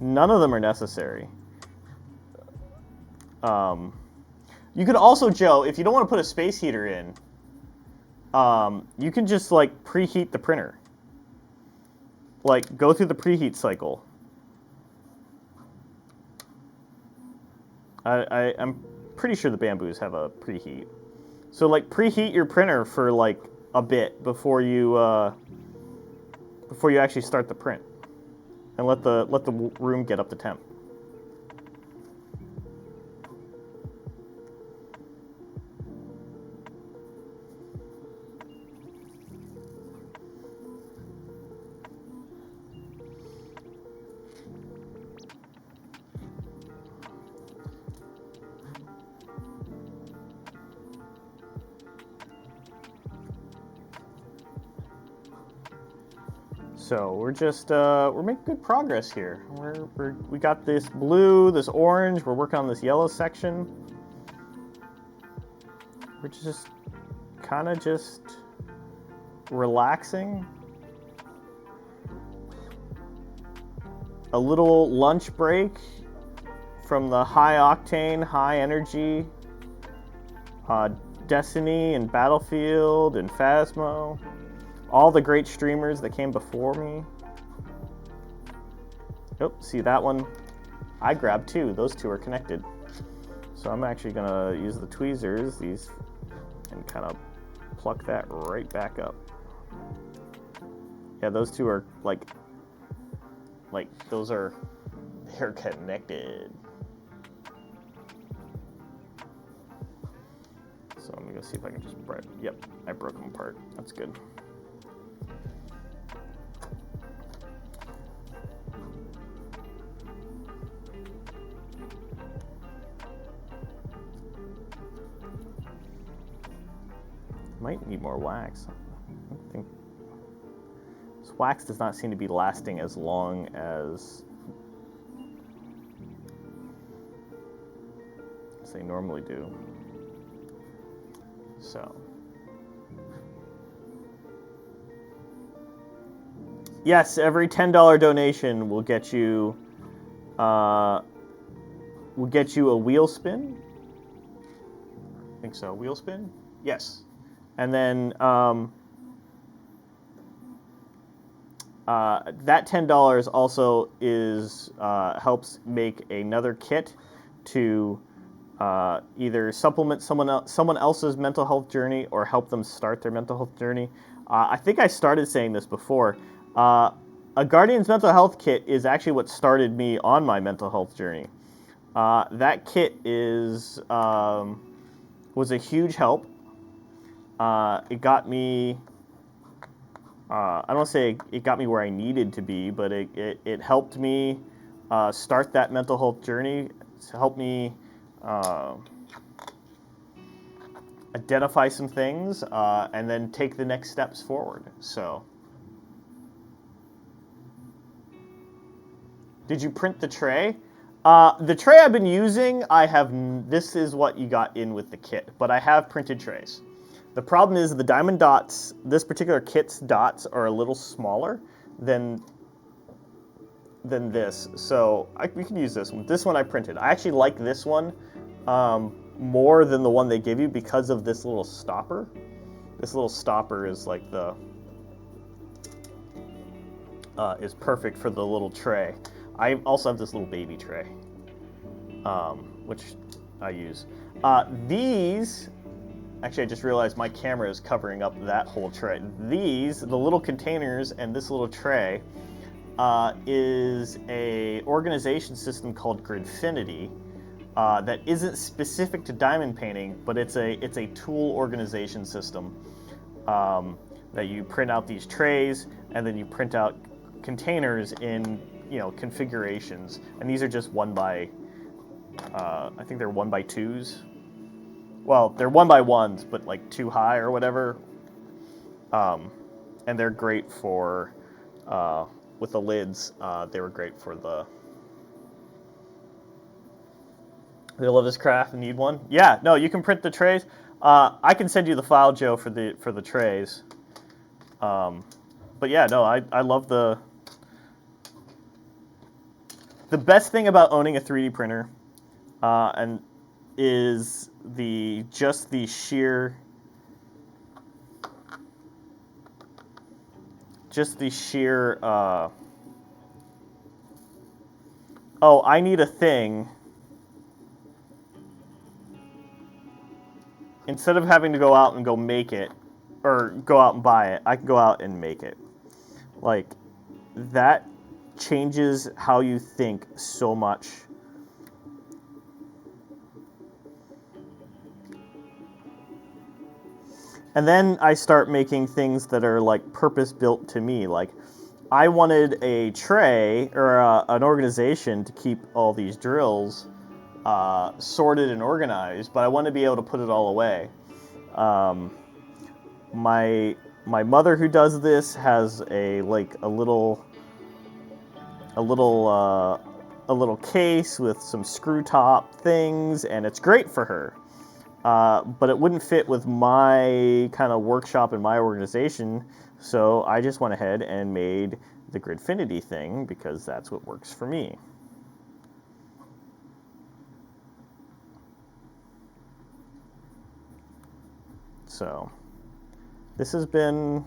None of them are necessary. You could also, Joe, if you don't want to put a space heater in, you can just like preheat the printer. Like go through the preheat cycle. I'm pretty sure the Bamboos have a preheat. So like preheat your printer for like a bit before you actually start the print, and let the room get up to temp. So we're just we're making good progress here. We got this blue, this orange. We're working on this yellow section. We're just kind of just relaxing. A little lunch break from the high octane, high energy Destiny and Battlefield and Phasmo. All the great streamers that came before me. Oh, see that one? I grabbed 2. Those 2 are connected. So I'm actually gonna use the tweezers, and kind of pluck that right back up. Yeah, those two are like those are, they're connected. So I'm gonna go see if I can just break. Yep, I broke them apart. That's good. Might need more wax. I don't think this wax does not seem to be lasting as long as they normally do. So, yes, every $10 donation will get you a wheel spin. I think so. Wheel spin? Yes. And then that $10 also is helps make another kit to either supplement someone else's mental health journey or help them start their mental health journey. I think I started saying this before. A Guardian's mental health kit is actually what started me on my mental health journey. That kit was a huge help. It got me. I don't want to say it got me where I needed to be, but it helped me start that mental health journey. It's helped me identify some things and then take the next steps forward. So, did you print the tray? The tray I've been using, this is what you got in with the kit, but I have printed trays. The problem is the diamond dots, this particular kit's dots are a little smaller than this, so we can use this one. This one I printed. I actually like this one more than the one they give you because of this little stopper. This little stopper is like is perfect for the little tray. I also have this little baby tray, which I use. These, actually I just realized my camera is covering up that whole tray. These, the little containers and this little tray, is a organization system called Gridfinity that isn't specific to diamond painting, but it's a tool organization system that you print out these trays and then you print out containers in configurations, and these are just I think they're 1x2s. Well, they're 1x1s, but like 2 high or whatever. And they're great for with the lids. They were great for the. They love this craft and need one. Yeah, no, you can print the trays. I can send you the file, Joe, for the trays. But yeah, no, I love the best thing about owning a 3D printer, and is the sheer oh, I need a thing. Instead of having to go out and go make it, or go out and buy it, I can go out and make it. Like, that changes how you think so much. And then I start making things that are like purpose-built to me. Like, I wanted a tray or an organization to keep all these drills sorted and organized, but I want to be able to put it all away. My mother, who does this, has a little case with some screw top things, and it's great for her. But it wouldn't fit with my kind of workshop and my organization, so I just went ahead and made the Gridfinity thing because that's what works for me. So, this has been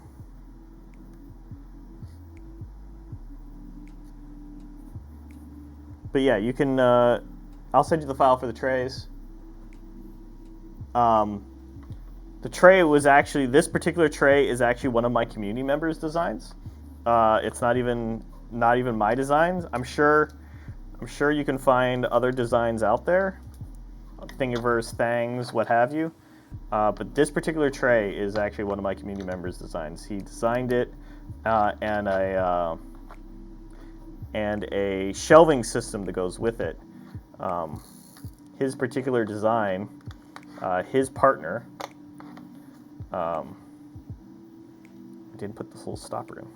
but yeah, you can I'll send you the file for the trays. The tray was actually, this particular tray is actually one of my community members' designs. It's not even my designs. I'm sure you can find other designs out there, Thingiverse, Thangs, what have you. But this particular tray is actually one of my community members' designs. He designed it, and a shelving system that goes with it. His particular design, his partner. I didn't put this little stopper in.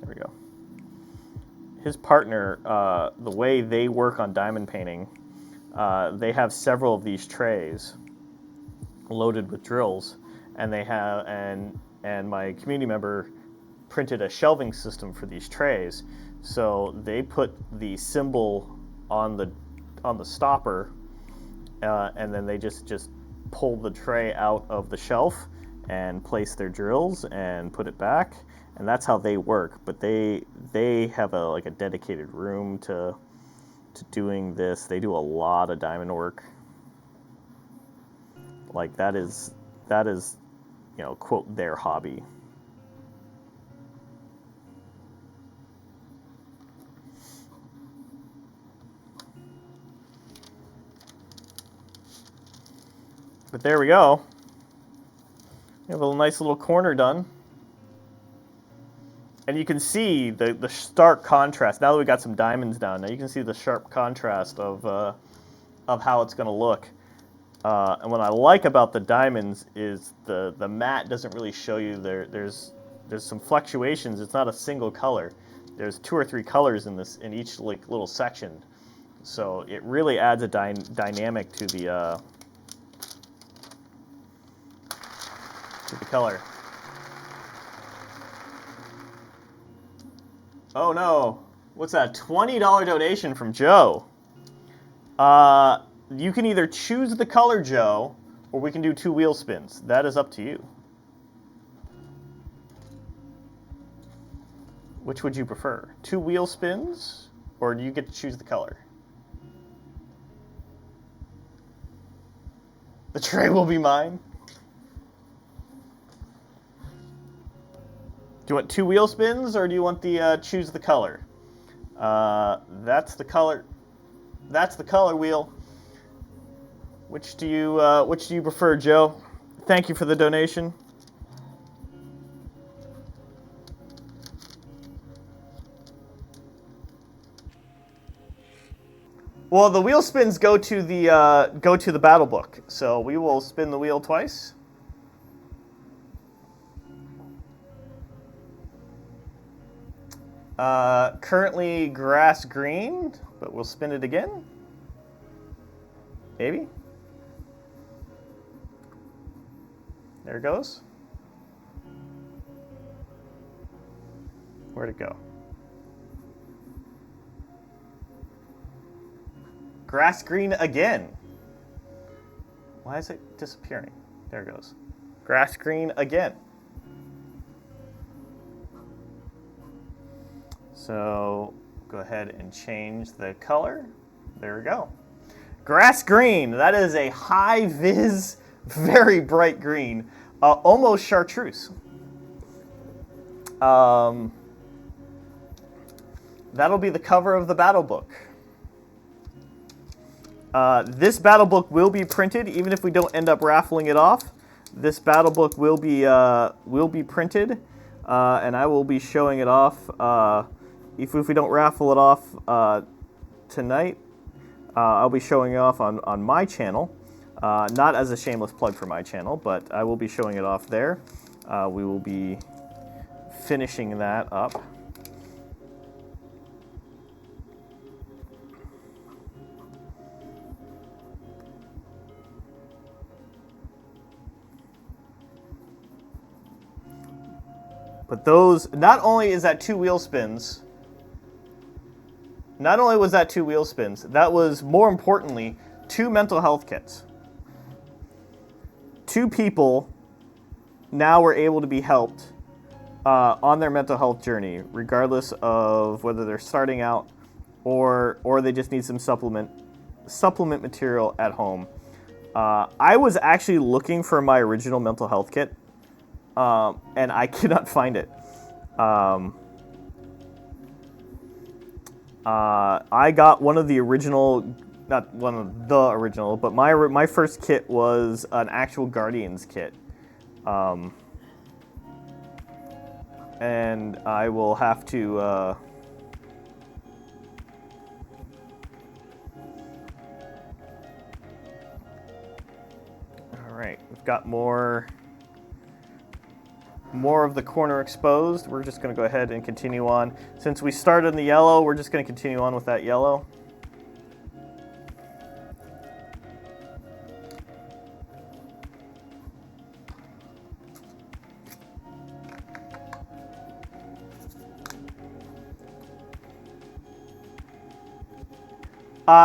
There we go. His partner, the way they work on diamond painting, they have several of these trays loaded with drills, and they have and my community member printed a shelving system for these trays. So they put the symbol on the stopper, and then they just pull the tray out of the shelf and place their drills and put it back, and that's how they work. But they have a dedicated room to doing this. They do a lot of diamond work. Like that is quote their hobby. But there we go. We have a nice little corner done. And you can see the stark contrast. Now that we got some diamonds down, now you can see the sharp contrast of how it's going to look. And what I like about the diamonds is the matte doesn't really show you there's some fluctuations. It's not a single color. There's 2 or 3 colors in each little section. So it really adds a dynamic to the color. Oh no, what's that? $20 donation from Joe. You can either choose the color, Joe, or we can do 2 wheel spins. That is up to you. Which would you prefer? 2 wheel spins, or do you get to choose the color? The tray will be mine. Do you want 2 wheel spins, or do you want the choose the color? That's the color. That's the color wheel. Which do you prefer, Joe? Thank you for the donation. Well, the wheel spins go to the battle book, so we will spin the wheel twice. Currently grass green, but we'll spin it again. Maybe. There it goes. Where'd it go? Grass green again. Why is it disappearing? There it goes. Grass green again. So go ahead and change the color. There we go. Grass green. That is a high vis, very bright green, almost chartreuse. That'll be the cover of the battle book. This battle book will be printed, even if we don't end up raffling it off. This battle book will be printed, and I will be showing it off. If we don't raffle it off tonight, I'll be showing it off on my channel. Not as a shameless plug for my channel, but I will be showing it off there. We will be finishing that up. But those, not only is that 2 wheel spins, not only was that 2 wheel spins, that was, more importantly, 2 mental health kits. 2 people now were able to be helped on their mental health journey, regardless of whether they're starting out or they just need some supplement material at home. I was actually looking for my original mental health kit, and I could not find it. I got one of the original, not one of the original, but my first kit was an actual Guardians kit. And I will have to... Alright, we've got more of the corner exposed. We're just going to go ahead and continue on. Since we started in the yellow, we're just going to continue on with that yellow.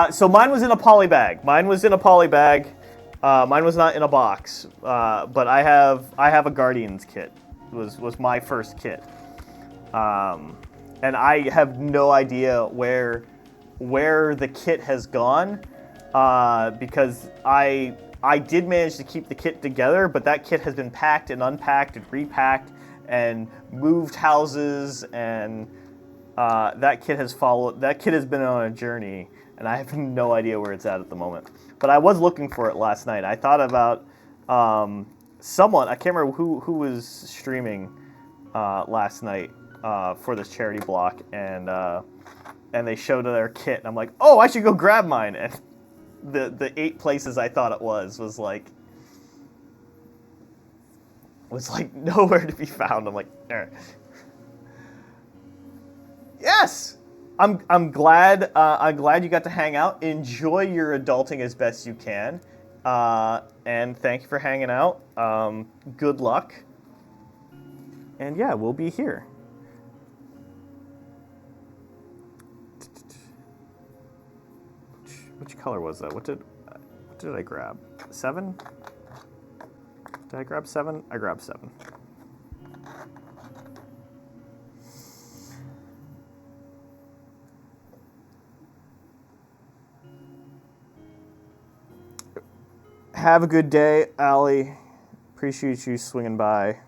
So mine was in a poly bag. Mine was not in a box. But I have a Guardians kit. Was my first kit. And I have no idea where the kit has gone, because I did manage to keep the kit together, but that kit has been packed and unpacked and repacked and moved houses, and that kit has been on a journey, and I have no idea where it's at the moment. But I was looking for it last night. I thought about someone, I can't remember who was streaming last night for this charity block, and they showed their kit, and I'm like, oh, I should go grab mine. And the 8 places I thought it was like nowhere to be found. I'm like, yes, I'm glad you got to hang out. Enjoy your adulting as best you can, and thank you for hanging out. Good luck, and yeah, we'll be here. Which color was that? What did I grab? 7? Did I grab 7? I grabbed 7. Have a good day, Allie. Appreciate you swinging by.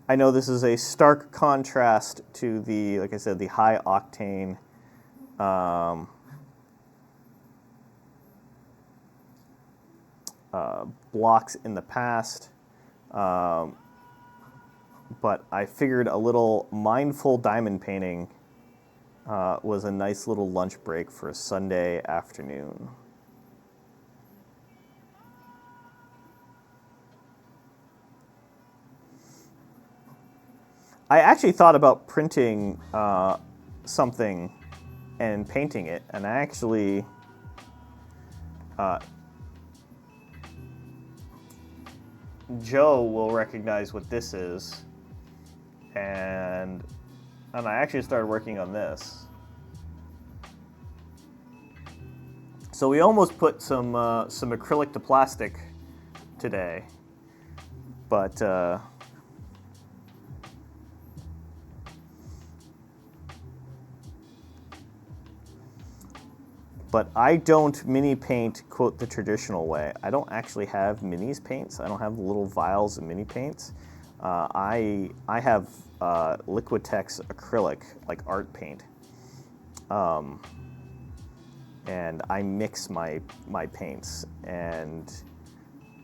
I know this is a stark contrast to the, like I said, the high octane blocks in the past, but I figured a little mindful diamond painting was a nice little lunch break for a Sunday afternoon. I actually thought about printing something and painting it, and I actually Joe will recognize what this is, and I actually started working on this. So we almost put some acrylic to plastic today, but I don't mini paint, quote, the traditional way. I don't actually have minis paints. I don't have little vials of mini paints. I have Liquitex acrylic, like art paint. And I mix my paints. And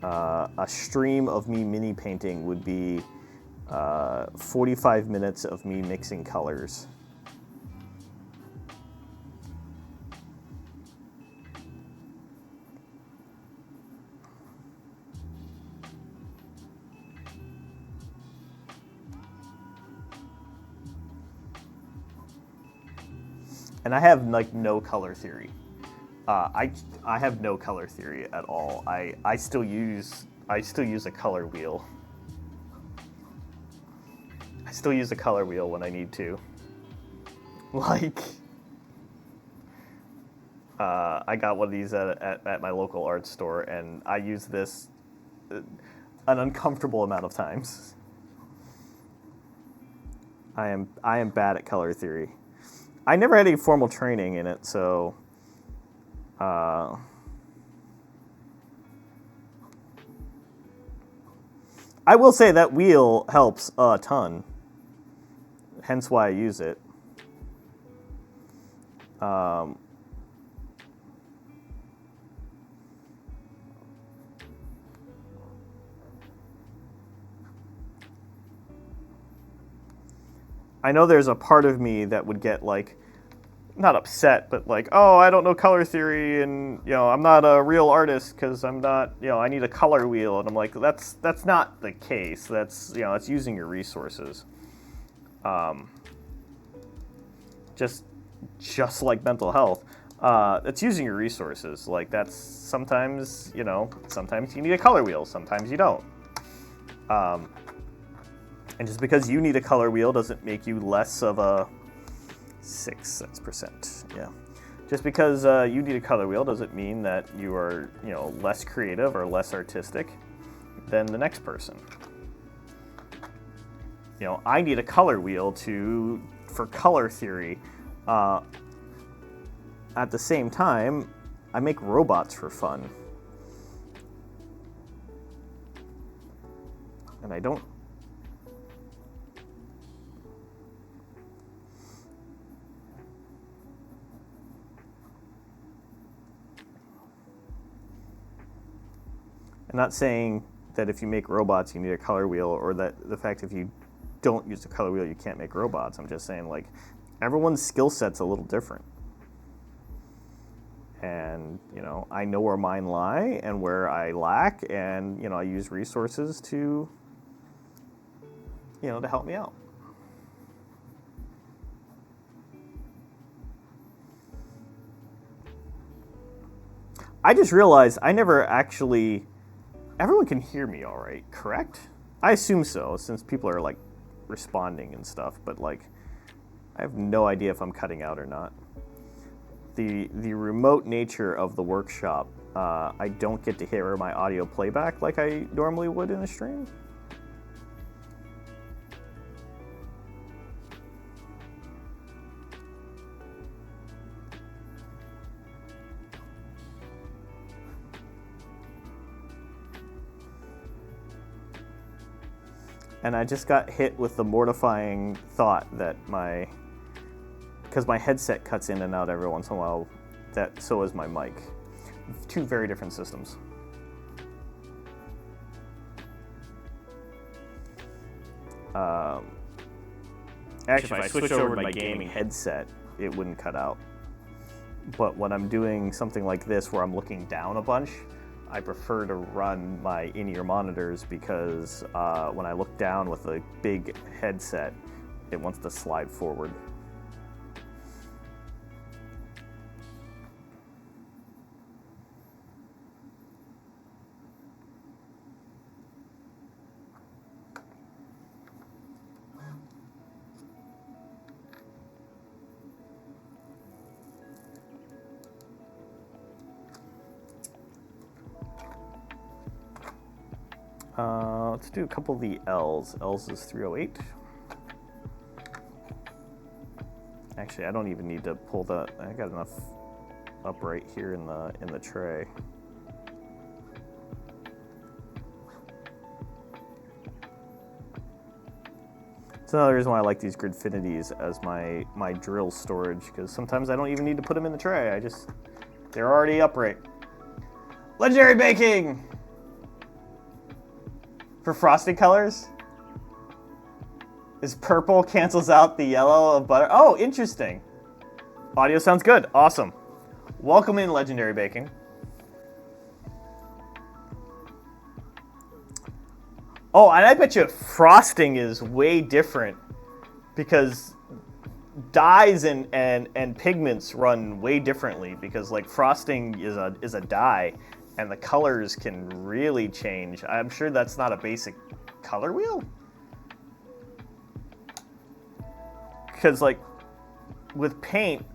a stream of me mini painting would be 45 minutes of me mixing colors. And I have like no color theory. I have no color theory at all. I still use a color wheel. I still use a color wheel when I need to. Like, I got one of these at my local art store, and I use this an uncomfortable amount of times. I am bad at color theory. I never had any formal training in it, so I will say that wheel helps a ton. Hence why I use it. I know there's a part of me that would get like, not upset, but like, oh, I don't know color theory, and I'm not a real artist because I'm not, I need a color wheel, and I'm like, that's not the case. That's that's using your resources. Just like mental health, it's using your resources. Like that's sometimes sometimes you need a color wheel, sometimes you don't. And just because you need a color wheel doesn't make you less of a 6, that's percent. Yeah. Just because you need a color wheel doesn't mean that you are, less creative or less artistic than the next person. I need a color wheel for color theory. At the same time, I make robots for fun. And I don't. I'm not saying that if you make robots you need a color wheel, or that the fact if you don't use the color wheel you can't make robots. I'm just saying like everyone's skill set's a little different. And, I know where mine lie and where I lack, and, I use resources to, to help me out. I just realized I never actually... Everyone can hear me all right, correct? I assume so, since people are, like, responding and stuff, but, like, I have no idea if I'm cutting out or not. The remote nature of the workshop, I don't get to hear my audio playback like I normally would in a stream. And I just got hit with the mortifying thought that because my headset cuts in and out every once in a while, so is my mic. Two very different systems. Actually, if I switch over to my gaming headset, it wouldn't cut out. But when I'm doing something like this where I'm looking down a bunch, I prefer to run my in-ear monitors because when I look down with a big headset, it wants to slide forward. Let's do a couple of the L's. L's is 308. Actually, I don't even need to pull the. I got enough up right here in the tray. It's another reason why I like these Gridfinities as my drill storage, because sometimes I don't even need to put them in the tray. They're already upright. Legendary baking! For frosting colors? Is purple cancels out the yellow of butter? Oh, interesting. Audio sounds good. Awesome. Welcome in, Legendary Baking. Oh, and I bet you frosting is way different because dyes and pigments run way differently, because like frosting is a dye and the colors can really change. I'm sure that's not a basic color wheel. Because like with paint,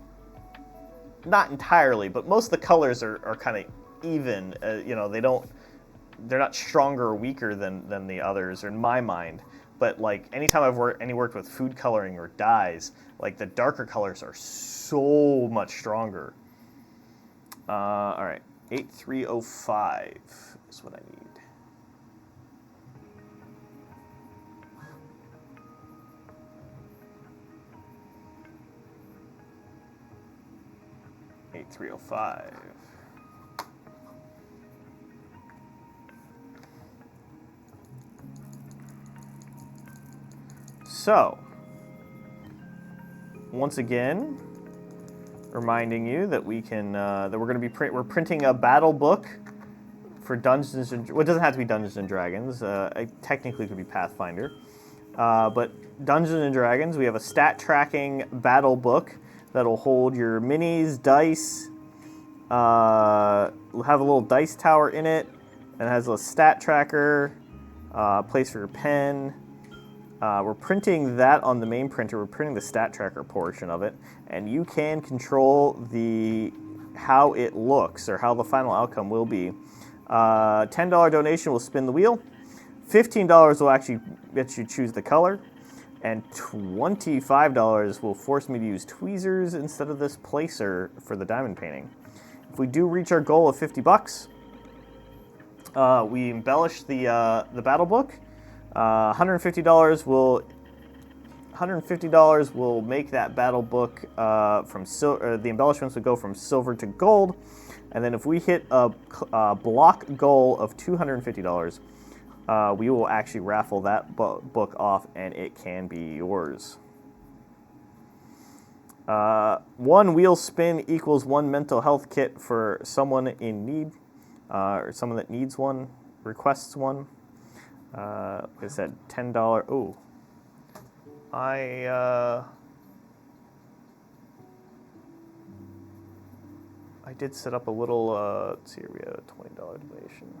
not entirely, but most of the colors are kind of even. They're not stronger or weaker than the others, or in my mind. But like anytime I've worked with food coloring or dyes, like the darker colors are so much stronger. All right, 8305 is what I need. 8305. So, once again, reminding you that we can that we're going to be we're printing a battle book for Dungeons and well, it doesn't have to be Dungeons and Dragons. It technically could be Pathfinder, but Dungeons and Dragons. We have a stat tracking battle book that'll hold your minis, dice. We'll have a little dice tower in it, and it has a stat tracker, place for your pen. We're printing that on the main printer. We're printing the stat tracker portion of it, and you can control how it looks or how the final outcome will be. $10 donation will spin the wheel. $15 will actually let you choose the color, and $25 will force me to use tweezers instead of this placer for the diamond painting. If we do reach our goal of $50, we embellish the battle book. $150 will make that battle book from the embellishments would go from silver to gold, and then if we hit a block goal of $250, we will actually raffle that book off, and it can be yours. One wheel spin equals one mental health kit for someone in need, or someone that needs one, requests one. Like I said, $10. Oh, I did set up a little. Let's see here, we have a $20 donation.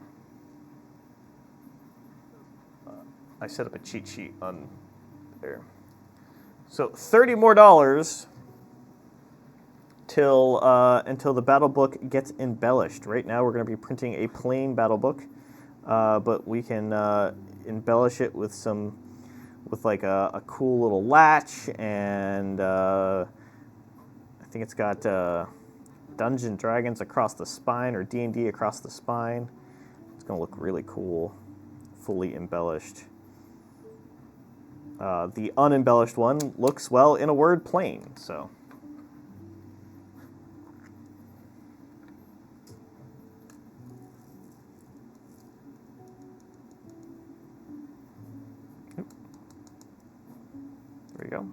I set up a cheat sheet on there. So $30 more until the battle book gets embellished. Right now, we're going to be printing a plain battle book. But we can embellish it with like a cool little latch, and I think it's got Dungeons & Dragons across the spine, or D&D across the spine. It's going to look really cool, fully embellished. The unembellished one looks, well, in a word, plain, so... There we go.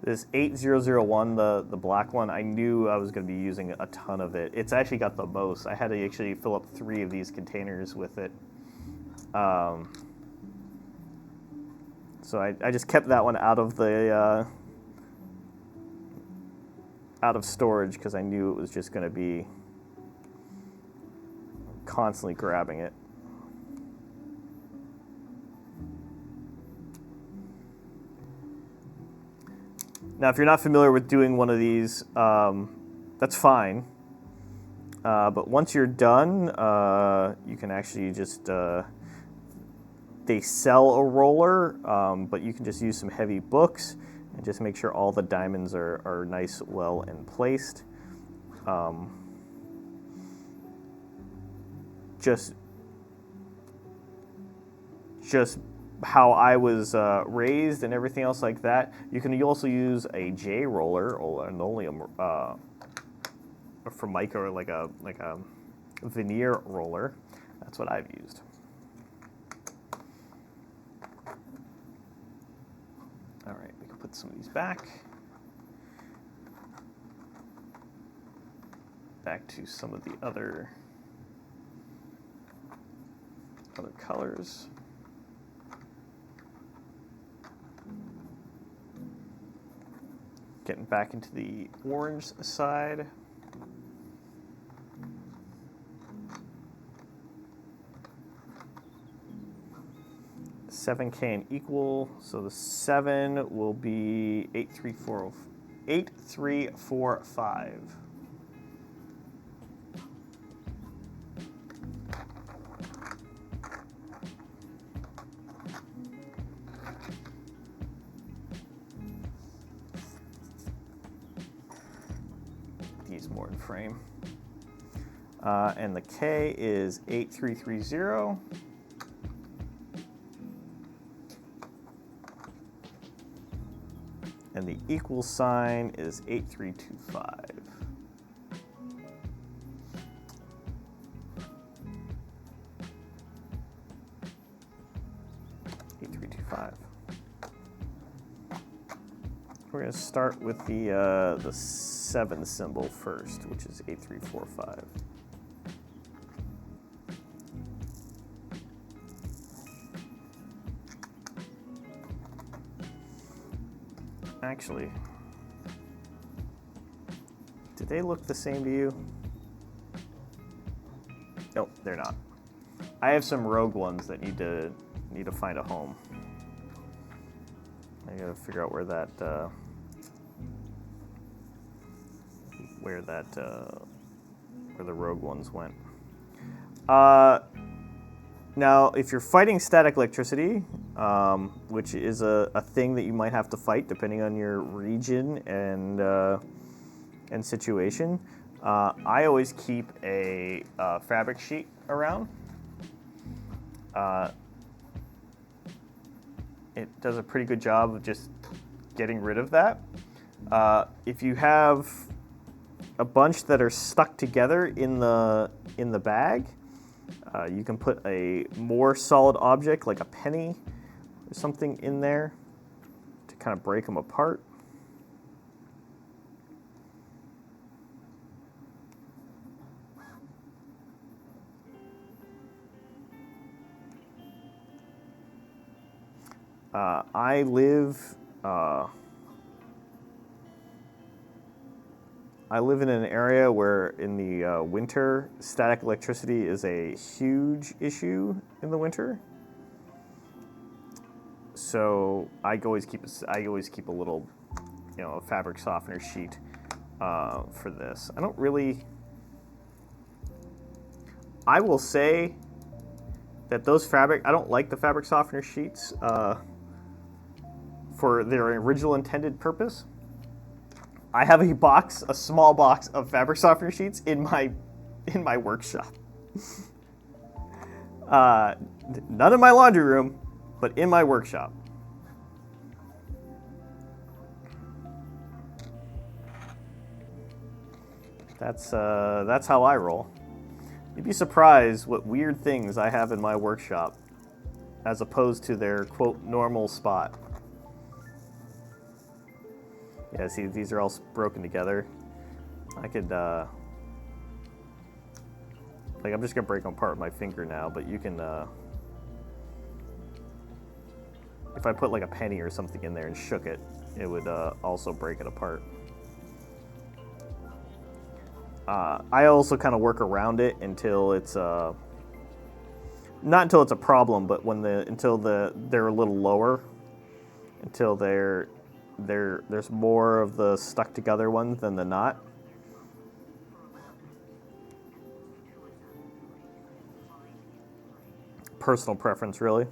This 8001, the black one, I knew I was going to be using a ton of it. It's actually got the most. I had to actually fill up 3 of these containers with it. So I just kept that one out of the out of storage because I knew it was just going to be constantly grabbing it. Now, if you're not familiar with doing one of these, that's fine. But once you're done, you can actually just... they sell a roller, but you can just use some heavy books and just make sure all the diamonds are nice, well, and placed. Just how I was raised and everything else like that. You can also use a J roller or an linoleum Formica, or like a veneer roller. That's what I've used. All right, we can put some of these back to some of the other colors. Getting back into the orange side. Seven can equal, so the 7 will be 8345. board frame. And the K is 8330. And the equal sign is 8325. We're going to start with the 7 symbol first, which is 8345. Actually, do they look the same to you? Nope, they're not. I have some rogue ones that need to find a home. I gotta figure out where the rogue ones went. Now, if you're fighting static electricity, which is a thing that you might have to fight depending on your region and situation, I always keep a fabric sheet around. It does a pretty good job of just getting rid of that. If you have a bunch that are stuck together in the bag, you can put a more solid object like a penny or something in there to kind of break them apart. I live in an area where in the winter, static electricity is a huge issue in the winter. So I always keep a little, a fabric softener sheet for this. I will say that I don't like the fabric softener sheets for their original intended purpose. I have a small box of fabric softener sheets in my workshop. None in my laundry room, but in my workshop. That's how I roll. You'd be surprised what weird things I have in my workshop, as opposed to their quote normal spot. Yeah, see, these are all broken together. I could, I'm just gonna break them apart with my finger now, but you can, if I put like a penny or something in there and shook it, it would also break it apart. I also kind of work around it until it's, not until it's a problem, but until they're a little lower, until there's more of the stuck together ones than the not. Personal preference, really.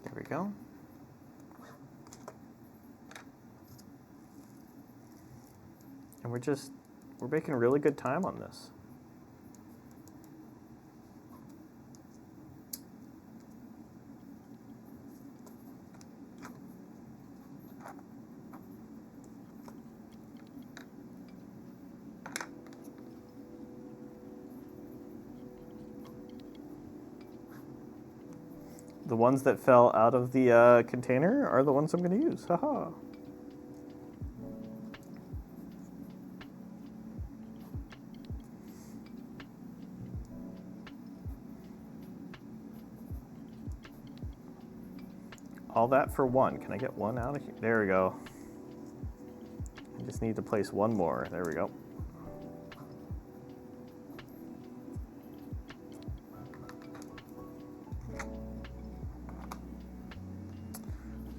There we go. And we're making really good time on this. The ones that fell out of the container are the ones I'm going to use. Haha. All that for one. Can I get one out of here? There we go. I just need to place one more. There we go.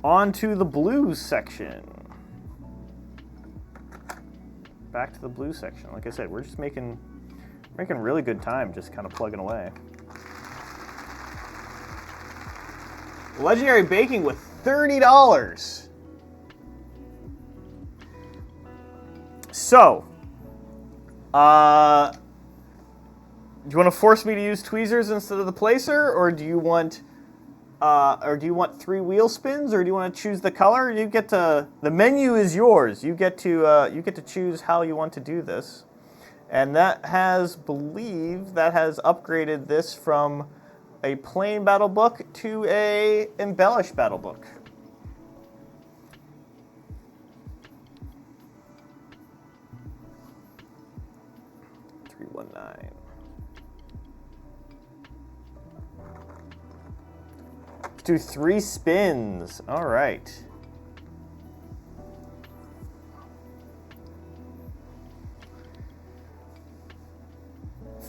On to the blues section. back to the blue section. Like I said, we're just making really good time, just kind of plugging away. Legendary baking with $30. So, do you want to force me to use tweezers instead of the placer, or do you want 3 wheel spins, or do you want to choose the color? You get to, the menu is yours. You get to choose how you want to do this, and that has upgraded this from a plain battle book to a embellished battle book. $319. Let's do 3 spins. All right.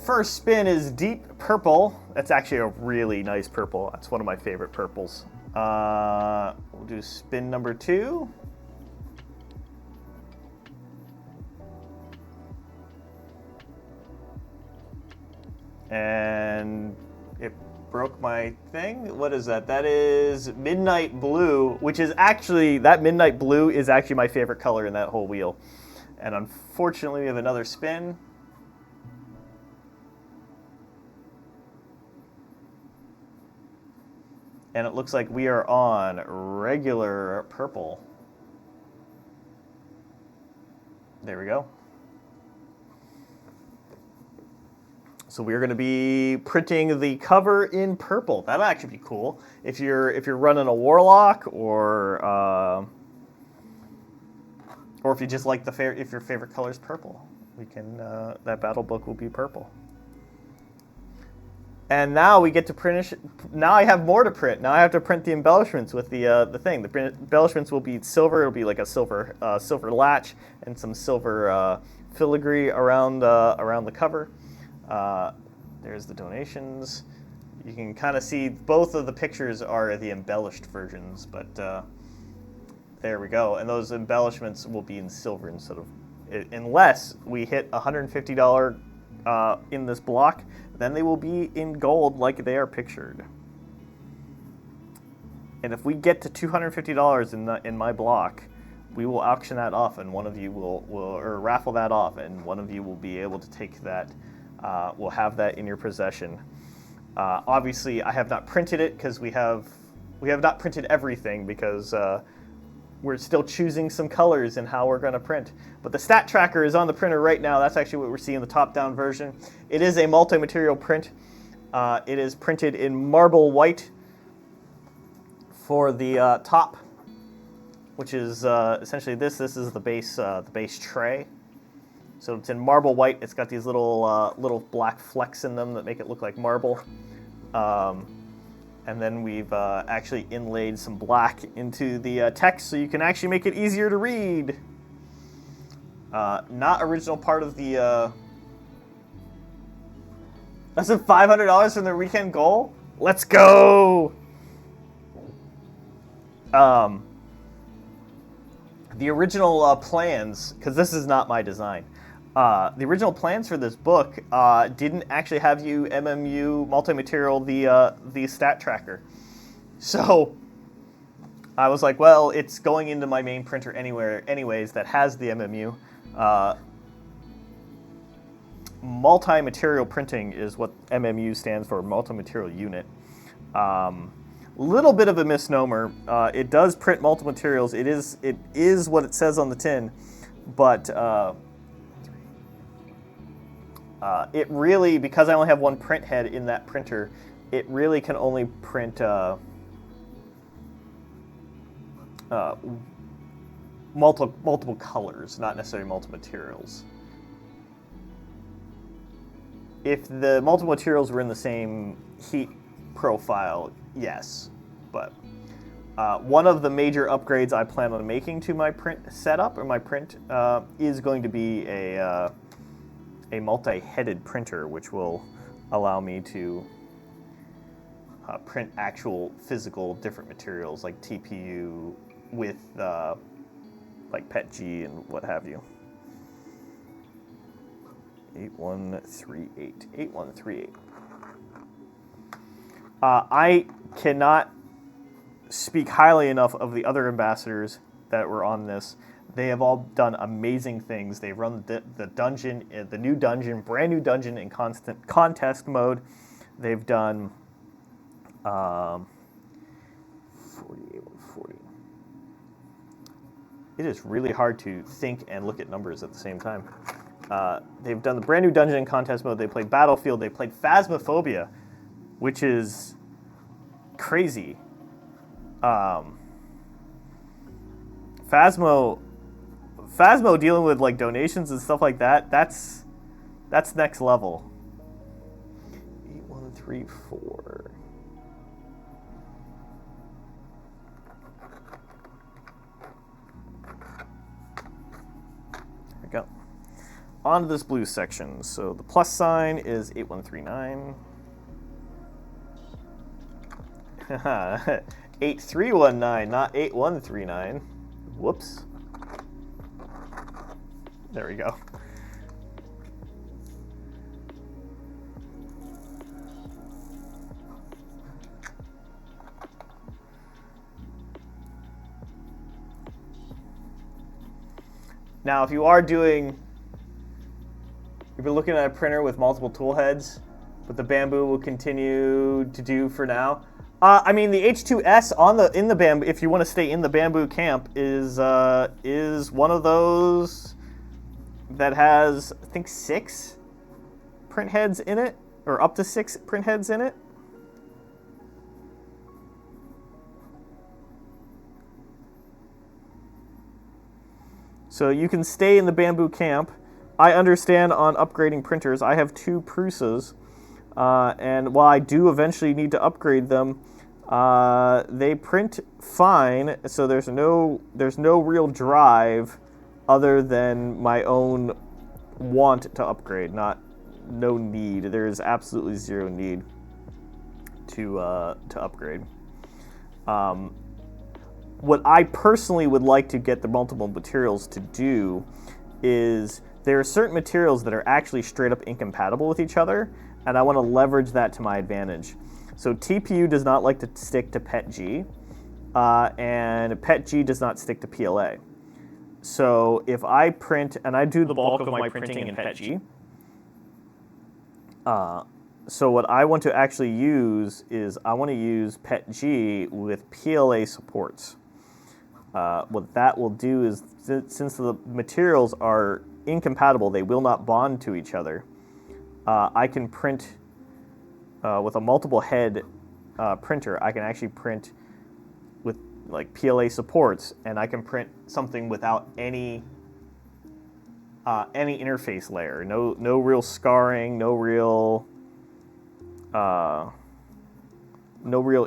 First spin is deep purple. That's actually a really nice purple. That's one of my favorite purples. We'll do spin number 2. And it broke my thing. What is that? That is midnight blue, which is actually, that midnight blue is actually my favorite color in that whole wheel. And unfortunately, we have another spin. And it looks like we are on regular purple. There we go. So we're going to be printing the cover in purple. That'll actually be cool if you're running a warlock, or if you just like if your favorite color is purple. We can that battle book will be purple. And now we get to print. Now I have more to print. Now I have to print the embellishments with the thing. The embellishments will be silver. It'll be like a silver latch and some silver filigree around the cover. There's the donations. You can kind of see both of the pictures are the embellished versions, but there we go. And those embellishments will be in silver instead of, unless we hit $150 in this block, then they will be in gold like they are pictured. And if we get to $250 in my block, we will auction that off, and one of you will or raffle that off, and one of you will be able to take that. Will have that in your possession. Obviously, I have not printed it because we have not printed everything because we're still choosing some colors and how we're going to print. But the stat tracker is on the printer right now. That's actually what we're seeing in the top-down version. It is a multi-material print. It is printed in marble white for the top, which is essentially this. This is the base tray. So it's in marble white. It's got these little black flecks in them that make it look like marble. And then we've actually inlaid some black into the text so you can actually make it easier to read. Not original part of the... That's a $500 from the weekend goal? Let's go! The original plans, because this is not my design, the original plans for this book didn't actually have you MMU multi-material the stat tracker. So I was like, well, it's going into my main printer anyways that has the MMU. Multi-material printing is what MMU stands for, multi-material unit. Little bit of a misnomer. It does print multiple materials. It is what it says on the tin, but it really, because I only have one print head in that printer, it really can only print multiple colors, not necessarily multiple materials. If the multiple materials were in the same heat profile, yes, but one of the major upgrades I plan on making to my print setup, or my print, is going to be a multi-headed printer, which will allow me to print actual physical different materials like TPU with like PETG and what have you. 8138. 8138. I cannot speak highly enough of the other ambassadors that were on this. They have all done amazing things. They've run the dungeon, the new dungeon, brand new dungeon in constant contest mode. They've done 48, 140. It is really hard to think and look at numbers at the same time. They've done the brand new dungeon in contest mode. They played Battlefield. They played Phasmophobia, which is crazy. Phasmo dealing with like donations and stuff like that, that's next level. 8134. There we go. On to this blue section. So the plus sign is 8139. 8319, not 8139. Whoops. There we go. Now, if you've been looking at a printer with multiple tool heads, but the bamboo will continue to do for now. I mean, the H2S in the bamboo, if you want to stay in the bamboo camp, is one of those that has, I think, 6 print heads in it, or up to 6 print heads in it. So you can stay in the bamboo camp. I understand on upgrading printers. I have 2 Prusas, and while I do eventually need to upgrade them, they print fine. So there's no real drive other than my own want to upgrade. No need. There is absolutely zero need to upgrade. What I personally would like to get the multiple materials to do is there are certain materials that are actually straight up incompatible with each other, and I want to leverage that to my advantage. So TPU does not like to stick to PETG, and PETG does not stick to PLA. So if I print, and I do the bulk of my printing in PETG, so what I want to actually use is I want to use PETG with PLA supports. What that will do is, since the materials are incompatible, they will not bond to each other, I can print with a multiple head printer. I can actually print with like PLA supports, and I can print something without any interface layer. No real scarring, no real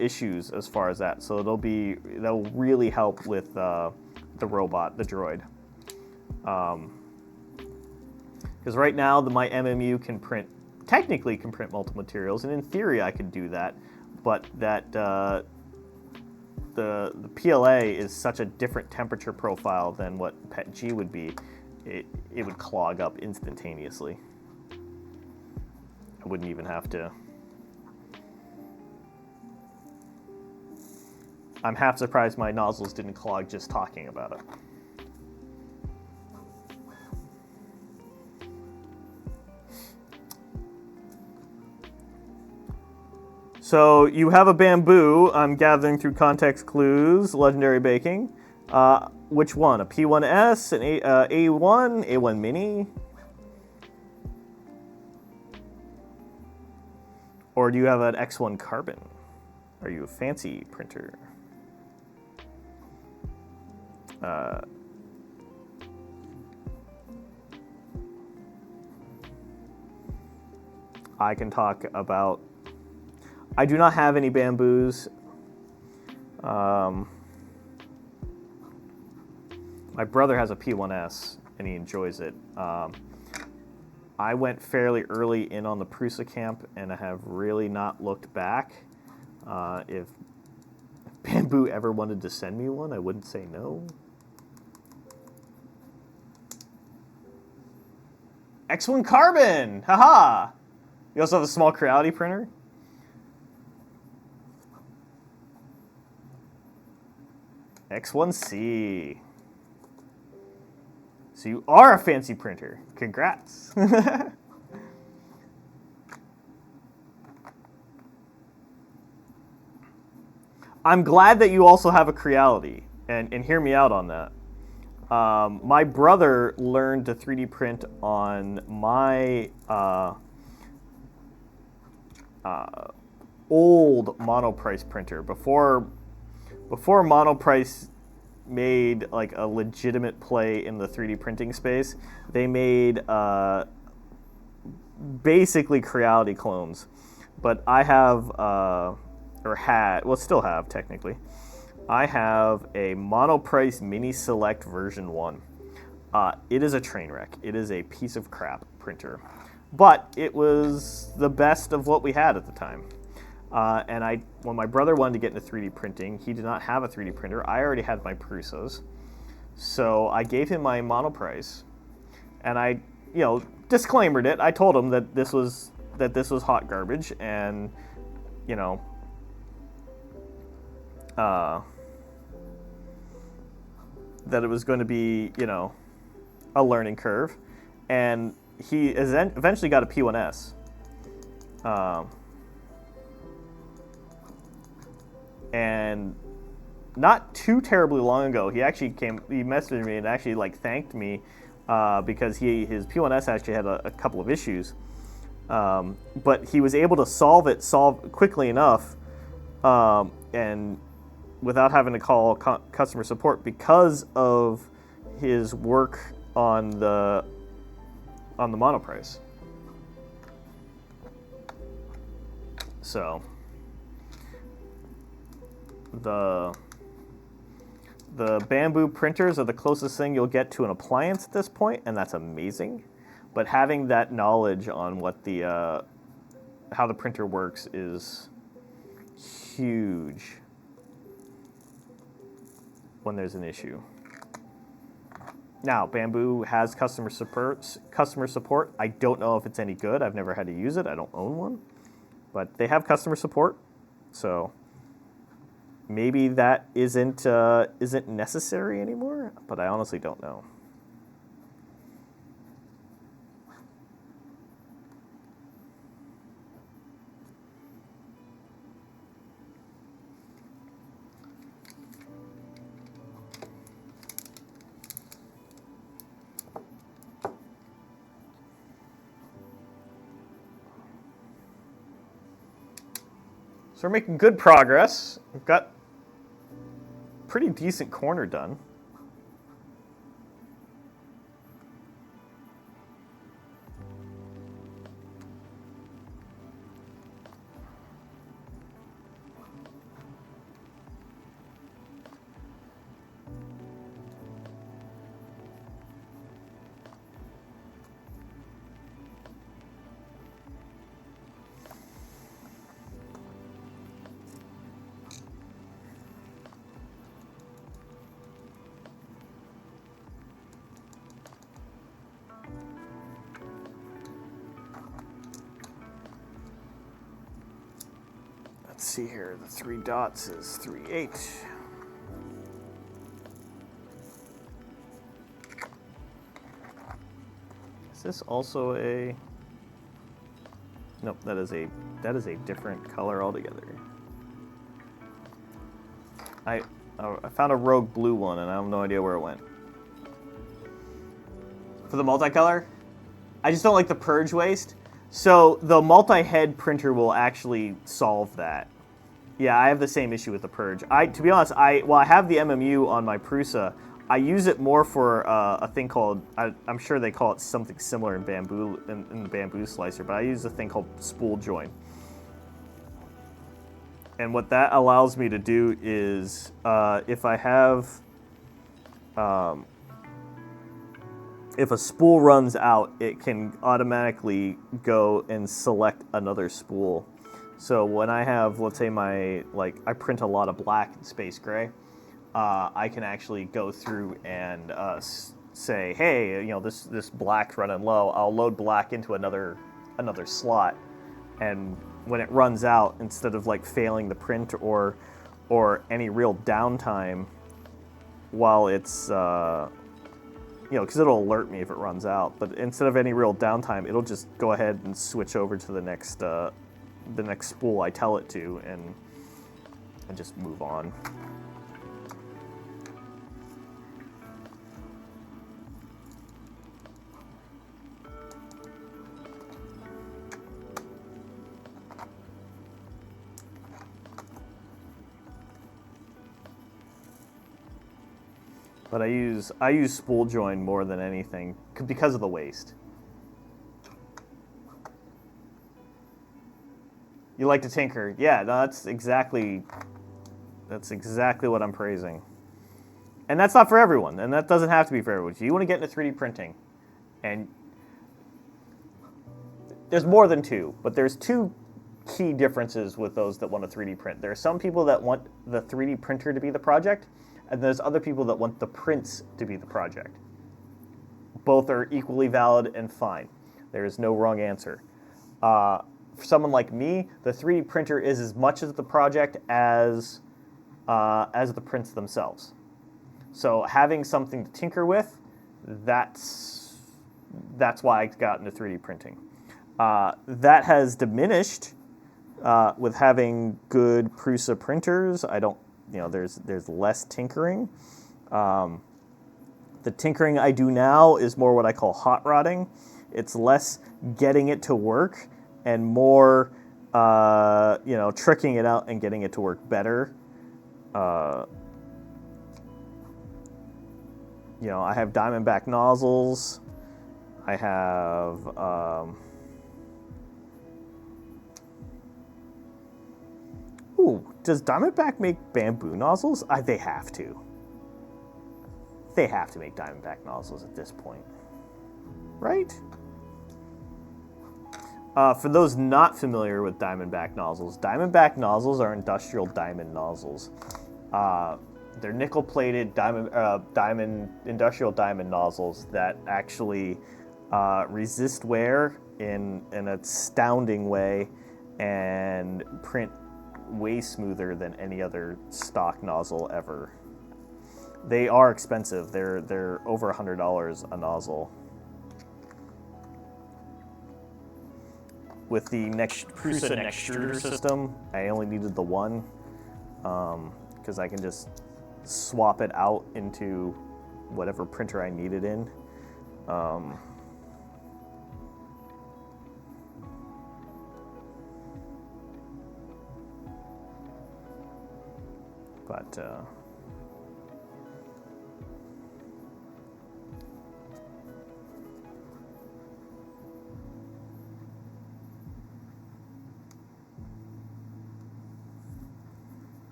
issues as far as that. So that'll really help with the robot, the droid. Because right now my MMU technically can print multiple materials, and in theory I could do that, but that the PLA is such a different temperature profile than what PETG would be. It would clog up instantaneously. I wouldn't even have to. I'm half surprised my nozzles didn't clog just talking about it. So you have a bamboo. I'm gathering through context clues, legendary baking. Which one? A P1S, an A1, A1 Mini? Or do you have an X1 Carbon? Are you a fancy printer? I can talk about. I do not have any bamboos. My brother has a P1S and he enjoys it. I went fairly early in on the Prusa camp and I have really not looked back. If Bamboo ever wanted to send me one, I wouldn't say no. X1 Carbon! Haha! You also have a small Creality printer. X1C. So you are a fancy printer. Congrats. I'm glad that you also have a Creality, and hear me out on that. My brother learned to 3D print on my old Monoprice printer before Monoprice made like a legitimate play in the 3D printing space. They made basically Creality clones, but I have or had, well, still have technically. I have a Monoprice Mini Select version 1. It is a train wreck. It is a piece of crap printer, but it was the best of what we had at the time. And when my brother wanted to get into 3D printing, he did not have a 3D printer. I already had my Prusas, so I gave him my Monoprice, and I, disclaimered it. I told him that this was hot garbage, and that it was going to be, a learning curve, and he eventually got a P1S. And not too terribly long ago, he messaged me and actually thanked me because his P1S actually had a couple of issues, but he was able to solve quickly enough, and without having to call customer support because of his work on the Monoprice. So the bamboo printers are the closest thing you'll get to an appliance at this point, and that's amazing. But having that knowledge on what how the printer works is huge when there's an issue. Now, Bamboo has customer support. I don't know if it's any good. I've never had to use it. I don't own one, but they have customer support. So maybe that isn't necessary anymore, but I honestly don't know. So we're making good progress. We've got pretty decent corner done. Let's see here, the 3 dots is 3/8. Is this also a... Nope, that is a different color altogether. I found a rogue blue one and I have no idea where it went. For the multicolor, I just don't like the purge waste. So the multi-head printer will actually solve that. Yeah, I have the same issue with the purge. To be honest, I have the MMU on my Prusa. I use it more for a thing called, I'm sure they call it something similar in Bamboo, in the Bamboo slicer, but I use a thing called spool join. And what that allows me to do is, if I have, if a spool runs out, it can automatically go and select another spool. So when I have, let's say I print a lot of black and space gray, I can actually go through and say, hey, this black's running low. I'll load black into another slot, and when it runs out, instead of like failing the print or any real downtime while it's because it'll alert me if it runs out, but instead of any real downtime, it'll just go ahead and switch over to the next spool I tell it to, and just move on. But I use spool join more than anything because of the waste. You like to tinker? Yeah, no, that's exactly what I'm praising. And that's not for everyone, and that doesn't have to be for everyone. So you want to get into 3D printing, and there's more than two, but there's two key differences with those that want to 3D print. There are some people that want the 3D printer to be the project, and there's other people that want the prints to be the project. Both are equally valid and fine. There is no wrong answer. For someone like me, the 3D printer is as much as the project as the prints themselves. So having something to tinker with, that's why I got into 3D printing. That has diminished with having good Prusa printers. There's less tinkering. The tinkering I do now is more what I call hot rodding. It's less getting it to work and more, tricking it out and getting it to work better. I have Diamondback nozzles. I have, does Diamondback make bamboo nozzles? They have to. They have to make Diamondback nozzles at this point, right? For those not familiar with Diamondback nozzles are industrial diamond nozzles. They're nickel-plated industrial diamond nozzles that actually resist wear in an astounding way and print way smoother than any other stock nozzle ever. They are expensive. They're over $100 a nozzle. With the Prusa extruder system, I only needed the one because I can just swap it out into whatever printer I need it in.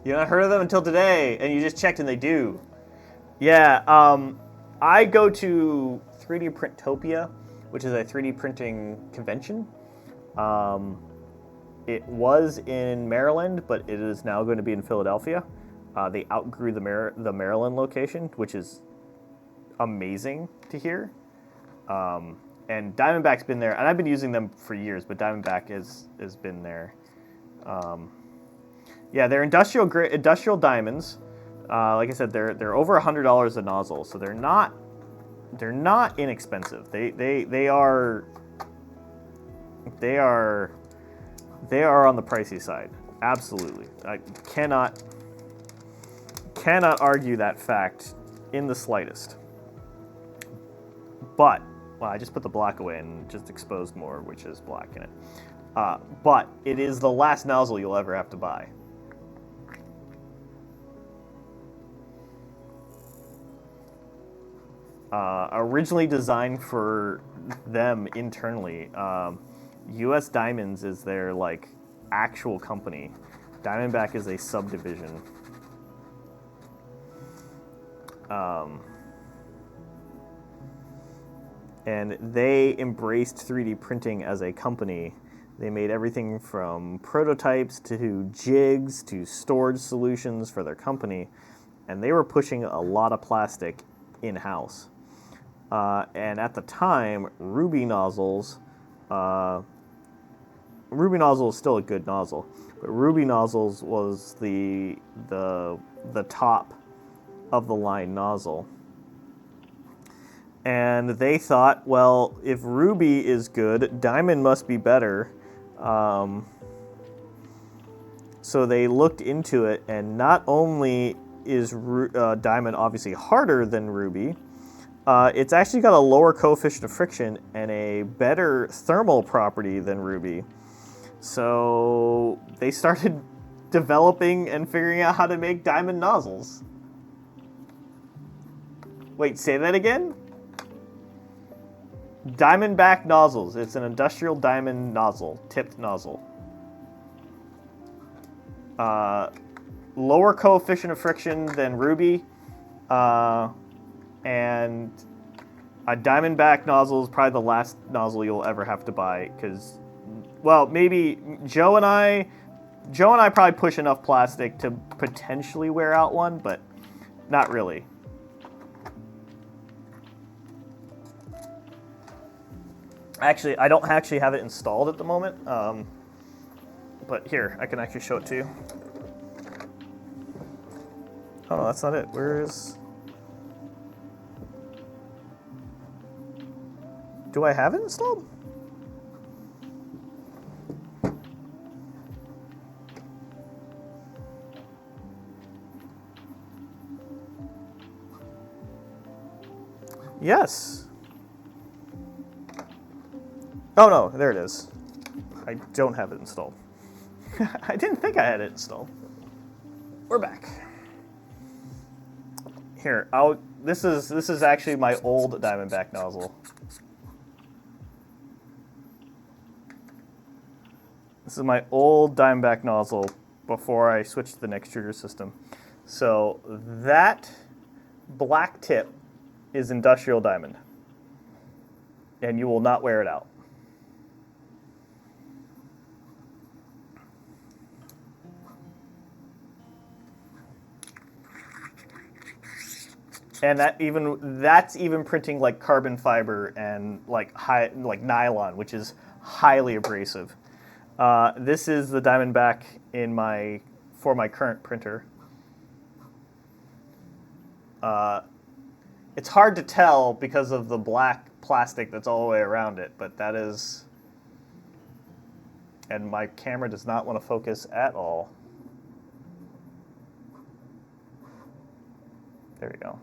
You haven't heard of them until today, and you just checked and they do. Yeah, I go to 3D Printopia, which is a 3D printing convention. It was in Maryland, but it is now going to be in Philadelphia. They outgrew the Maryland location, which is amazing to hear. And Diamondback's been there, and I've been using them for years, but Diamondback has been there. Yeah, they're industrial diamonds. Like I said, they're over $100 a nozzle, so they're not inexpensive. They are on the pricey side. Absolutely, I cannot argue that fact in the slightest. But I just put the black away and just exposed more, which is black in it. But it is the last nozzle you'll ever have to buy. Originally designed for them internally. U.S. Diamonds is their actual company. Diamondback is a subdivision.
And they embraced 3D printing as a company. They made everything from prototypes to jigs to storage solutions for their company. And they were pushing a lot of plastic in-house. And at the time, Ruby nozzles is still a good nozzle, but Ruby nozzles was the top of the line nozzle. And they thought, well, if Ruby is good, Diamond must be better. So they looked into it, and not only is Diamond obviously harder than Ruby, it's actually got a lower coefficient of friction and a better thermal property than Ruby. So they started developing and figuring out how to make diamond nozzles. Wait, say that again? Diamondback nozzles. It's an industrial diamond nozzle, tipped nozzle. Lower coefficient of friction than Ruby, and a Diamondback nozzle is probably the last nozzle you'll ever have to buy, because, well, maybe Joe and I probably push enough plastic to potentially wear out one, but not really. Actually, I don't actually have it installed at the moment, but here, I can actually show it to you. Oh, no, that's not it. Where is... Do I have it installed? Yes. Oh no, there it is. I don't have it installed. I didn't think I had it installed. We're back. Here, this is actually my old Diamondback nozzle. This is my old Diamondback nozzle before I switched to the next trigger system. So that black tip is industrial diamond, and you will not wear it out. And that's even printing like carbon fiber and like nylon, which is highly abrasive. This is the Diamondback for my current printer. It's hard to tell because of the black plastic that's all the way around it, but that is, and my camera does not want to focus at all. There we go.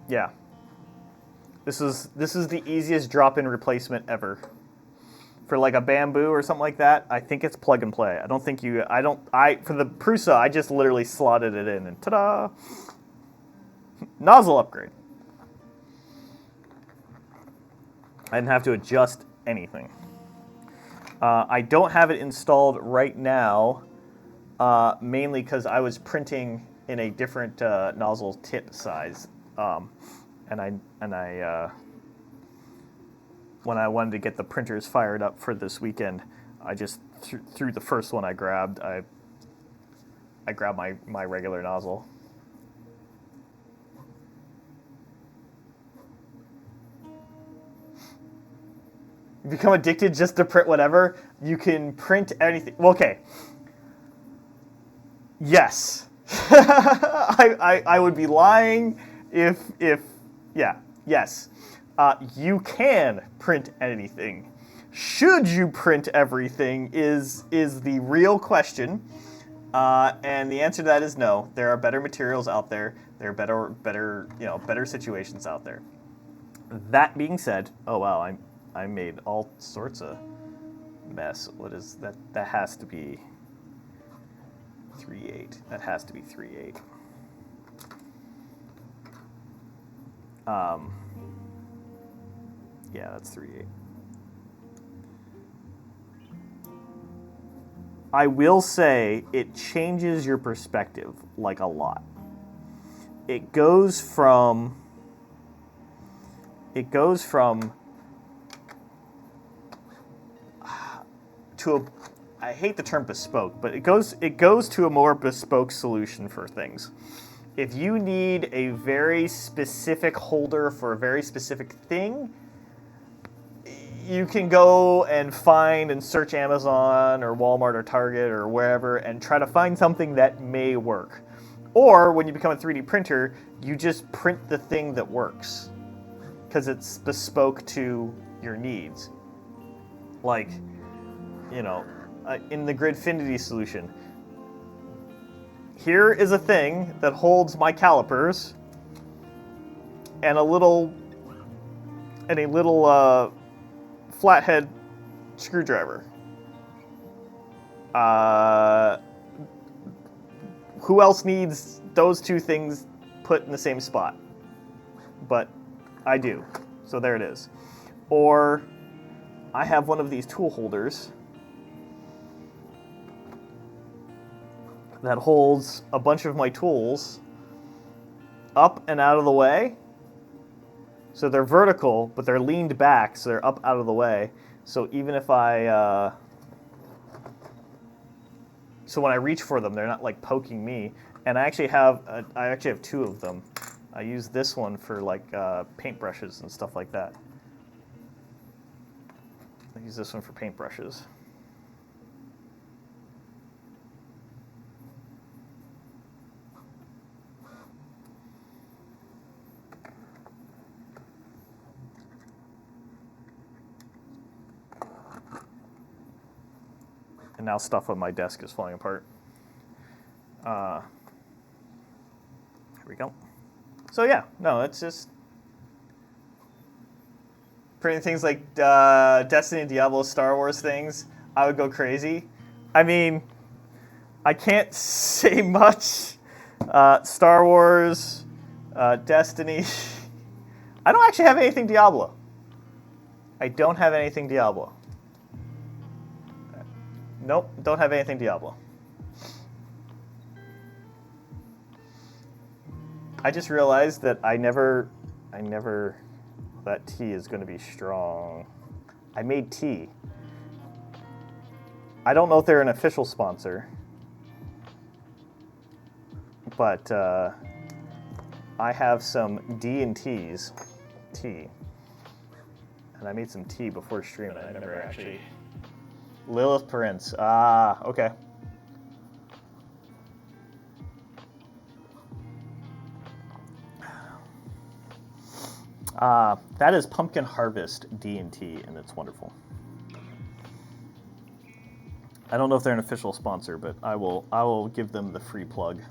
Yeah. This is the easiest drop-in replacement ever. For like a bamboo or something like that, I think it's plug and play. I don't think for the Prusa, I just literally slotted it in and ta-da! Nozzle upgrade. I didn't have to adjust anything. I don't have it installed right now, mainly because I was printing in a different nozzle tip size. And I when I wanted to get the printers fired up for this weekend, I just threw the first one I grabbed. I grabbed my regular nozzle. You become addicted just to print whatever. You can print anything. Well, okay. Yes. I would be lying if yeah, yes. You can print anything. Should you print everything is the real question. And the answer to that is no. There are better materials out there. There are better situations out there. That being said, oh wow, I made all sorts of mess. What is that? That has to be 3/8. That has to be 3/8. Yeah, that's 3/8. I will say it changes your perspective like a lot. It goes from to a, I hate the term bespoke, but it goes to a more bespoke solution for things. If you need a very specific holder for a very specific thing, you can go and find and search Amazon or Walmart or Target or wherever and try to find something that may work. Or when you become a 3D printer, you just print the thing that works because it's bespoke to your needs. Like, in the Gridfinity solution, here is a thing that holds my calipers and a little flathead screwdriver. Who else needs those two things put in the same spot? But I do, so there it is. Or I have one of these tool holders that holds a bunch of my tools up and out of the way. So they're vertical, but they're leaned back, so they're up out of the way. So even if so when I reach for them, they're not like poking me. And I actually have two of them. I use this one for like paintbrushes and stuff like that. I use this one for paintbrushes. And now stuff on my desk is falling apart. Here we go. So yeah, no, it's just printing things like Destiny, Diablo, Star Wars things. I would go crazy. I mean, I can't say much. Star Wars, Destiny. I don't actually have anything Diablo. I don't have anything Diablo. Nope, don't have anything Diablo. I just realized that I never, that tea is going to be strong. I made tea. I don't know if they're an official sponsor, but I have some D&T's tea. And I made some tea before streaming. I never actually... Lilith Prince. Ah, okay. That is Pumpkin Harvest D&T, and it's wonderful. I don't know if they're an official sponsor, but I will give them the free plug.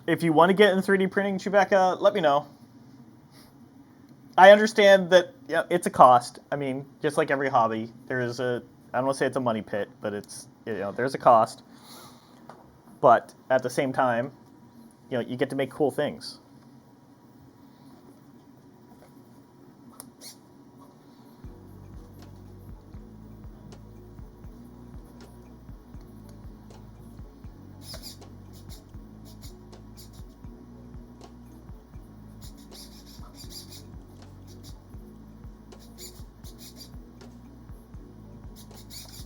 If you want to get in 3D printing, Chewbacca, let me know. I understand that it's a cost. I mean, just like every hobby, there is I don't want to say it's a money pit, but it's there's a cost. But at the same time, you get to make cool things.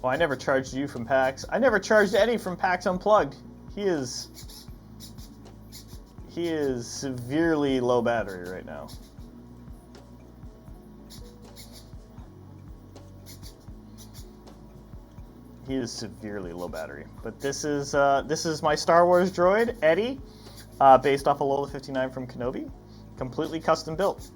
Oh, I never charged you from PAX. I never charged Eddie from PAX Unplugged. He is severely low battery right now. He is severely low battery. But this is my Star Wars droid, Eddie, based off a Lola 59 from Kenobi, completely custom built.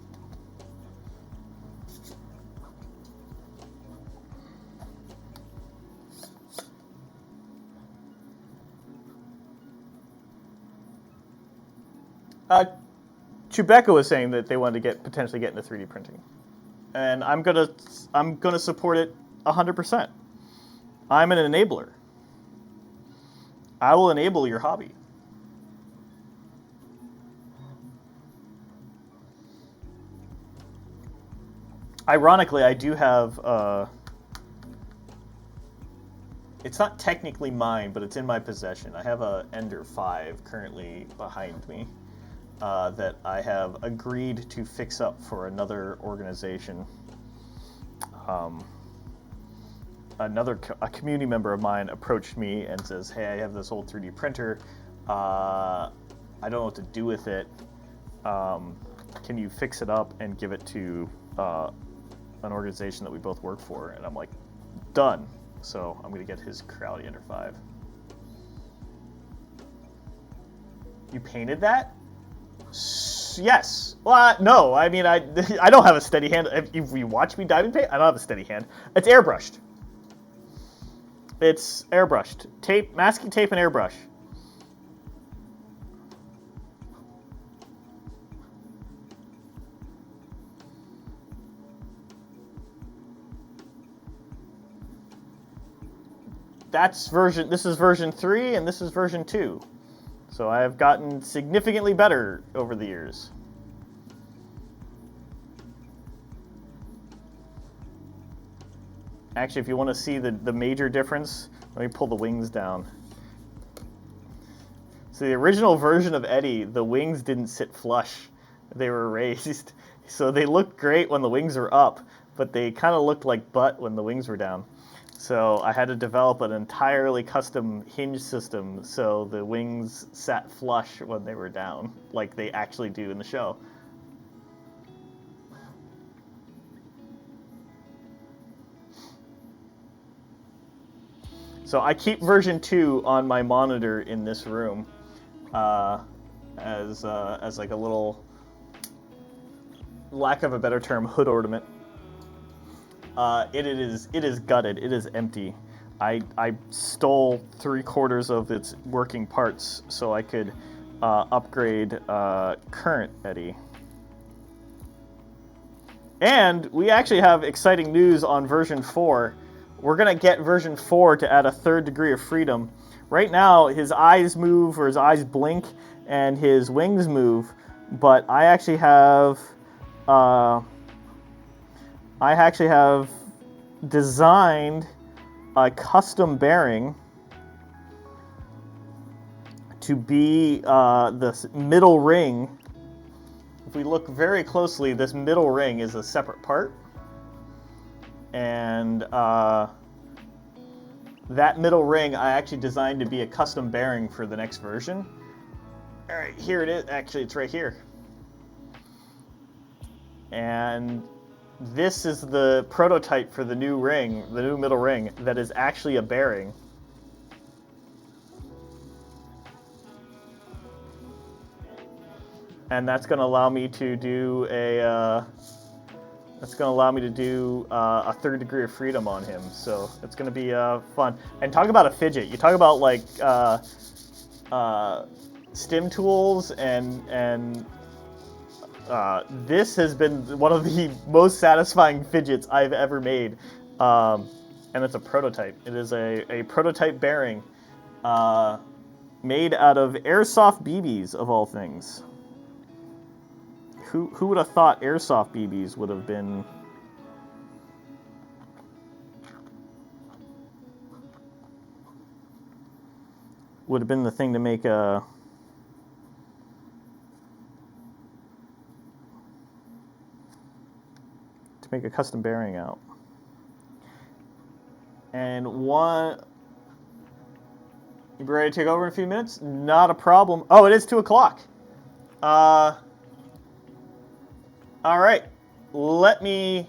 Chewbacca was saying that they wanted to potentially get into 3D printing, and I'm gonna support it 100%. I'm an enabler. I will enable your hobby. Ironically, I do have. It's not technically mine, but it's in my possession. I have a Ender 5 currently behind me that I have agreed to fix up for another organization. A community member of mine approached me and says, "Hey, I have this old 3D printer. I don't know what to do with it. Can you fix it up and give it to an organization that we both work for?" And I'm like, "Done." So I'm gonna get his Crowley Ender 5. You painted that? Yes. Well, no. I mean, I don't have a steady hand. If you watch me diamond paint, I don't have a steady hand. It's airbrushed. It's airbrushed. Tape, masking tape, and airbrush. This is version 3, and this is version 2. So I have gotten significantly better over the years. Actually, if you want to see the major difference, let me pull the wings down. So the original version of Eddie, the wings didn't sit flush. They were raised. So they looked great when the wings were up, but they kind of looked like butt when the wings were down. So I had to develop an entirely custom hinge system so the wings sat flush when they were down, like they actually do in the show. So I keep version 2 on my monitor in this room as like a little, lack of a better term, hood ornament. It is gutted. It is empty. I stole 3/4 of its working parts so I could upgrade current Eddie. And we actually have exciting news on version 4. We're gonna get version 4 to add a 3rd degree of freedom. Right now, his eyes move, or his eyes blink, and his wings move. But I actually have designed a custom bearing to be the middle ring. If we look very closely, this middle ring is a separate part. And that middle ring I actually designed to be a custom bearing for the next version. All right, here it is. Actually, it's right here. And this is the prototype for the new ring, the new middle ring, that is actually a bearing. And that's going to allow me to do a 3rd degree of freedom on him. So it's going to be fun. And talk about a fidget. You talk about like stim tools and this has been one of the most satisfying fidgets I've ever made. And it's a prototype. It is a prototype bearing made out of airsoft BBs, of all things. Who would have thought airsoft BBs would have been the thing to make a custom bearing out. And you ready to take over in a few minutes? Not a problem. Oh, it is 2 o'clock. All right, let me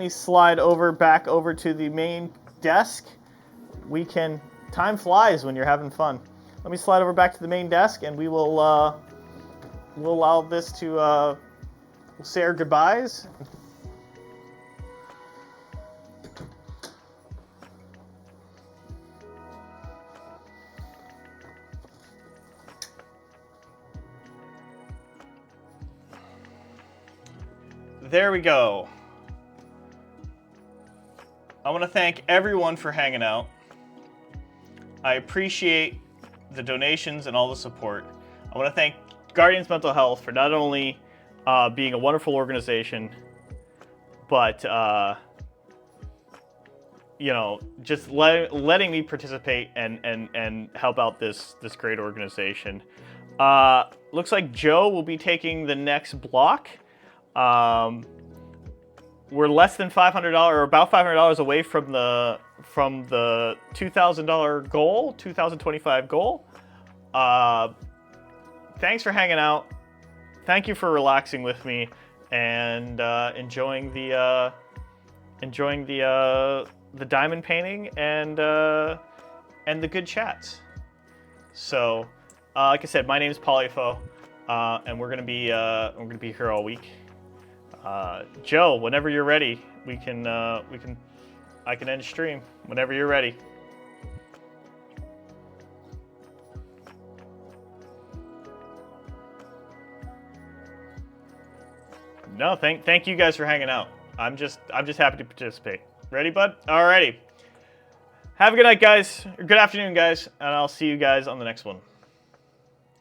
slide back over to the main desk. Time flies when you're having fun. Let me slide over back to the main desk, and we'll allow this to we'll say our goodbyes.
There we go. I want to thank everyone for hanging out. I appreciate the donations and all the support. I want to thank Guardians Mental Health for not only being a wonderful organization, but you know, just letting me participate and help out this great organization. Looks like Joe will be taking the next block. We're less than $500, or about $500 away from the $2,000 goal, 2025 goal. Thanks for hanging out. Thank you for relaxing with me and enjoying the diamond painting and the good chats. So, like I said, my name is Polyfo, and we're gonna be here all week. Joe, whenever you're ready, I can end stream whenever you're ready. No, thank you guys for hanging out. I'm just happy to participate. Ready, bud? Alrighty. Have a good night, guys. Or good afternoon, guys, and I'll see you guys on the next one.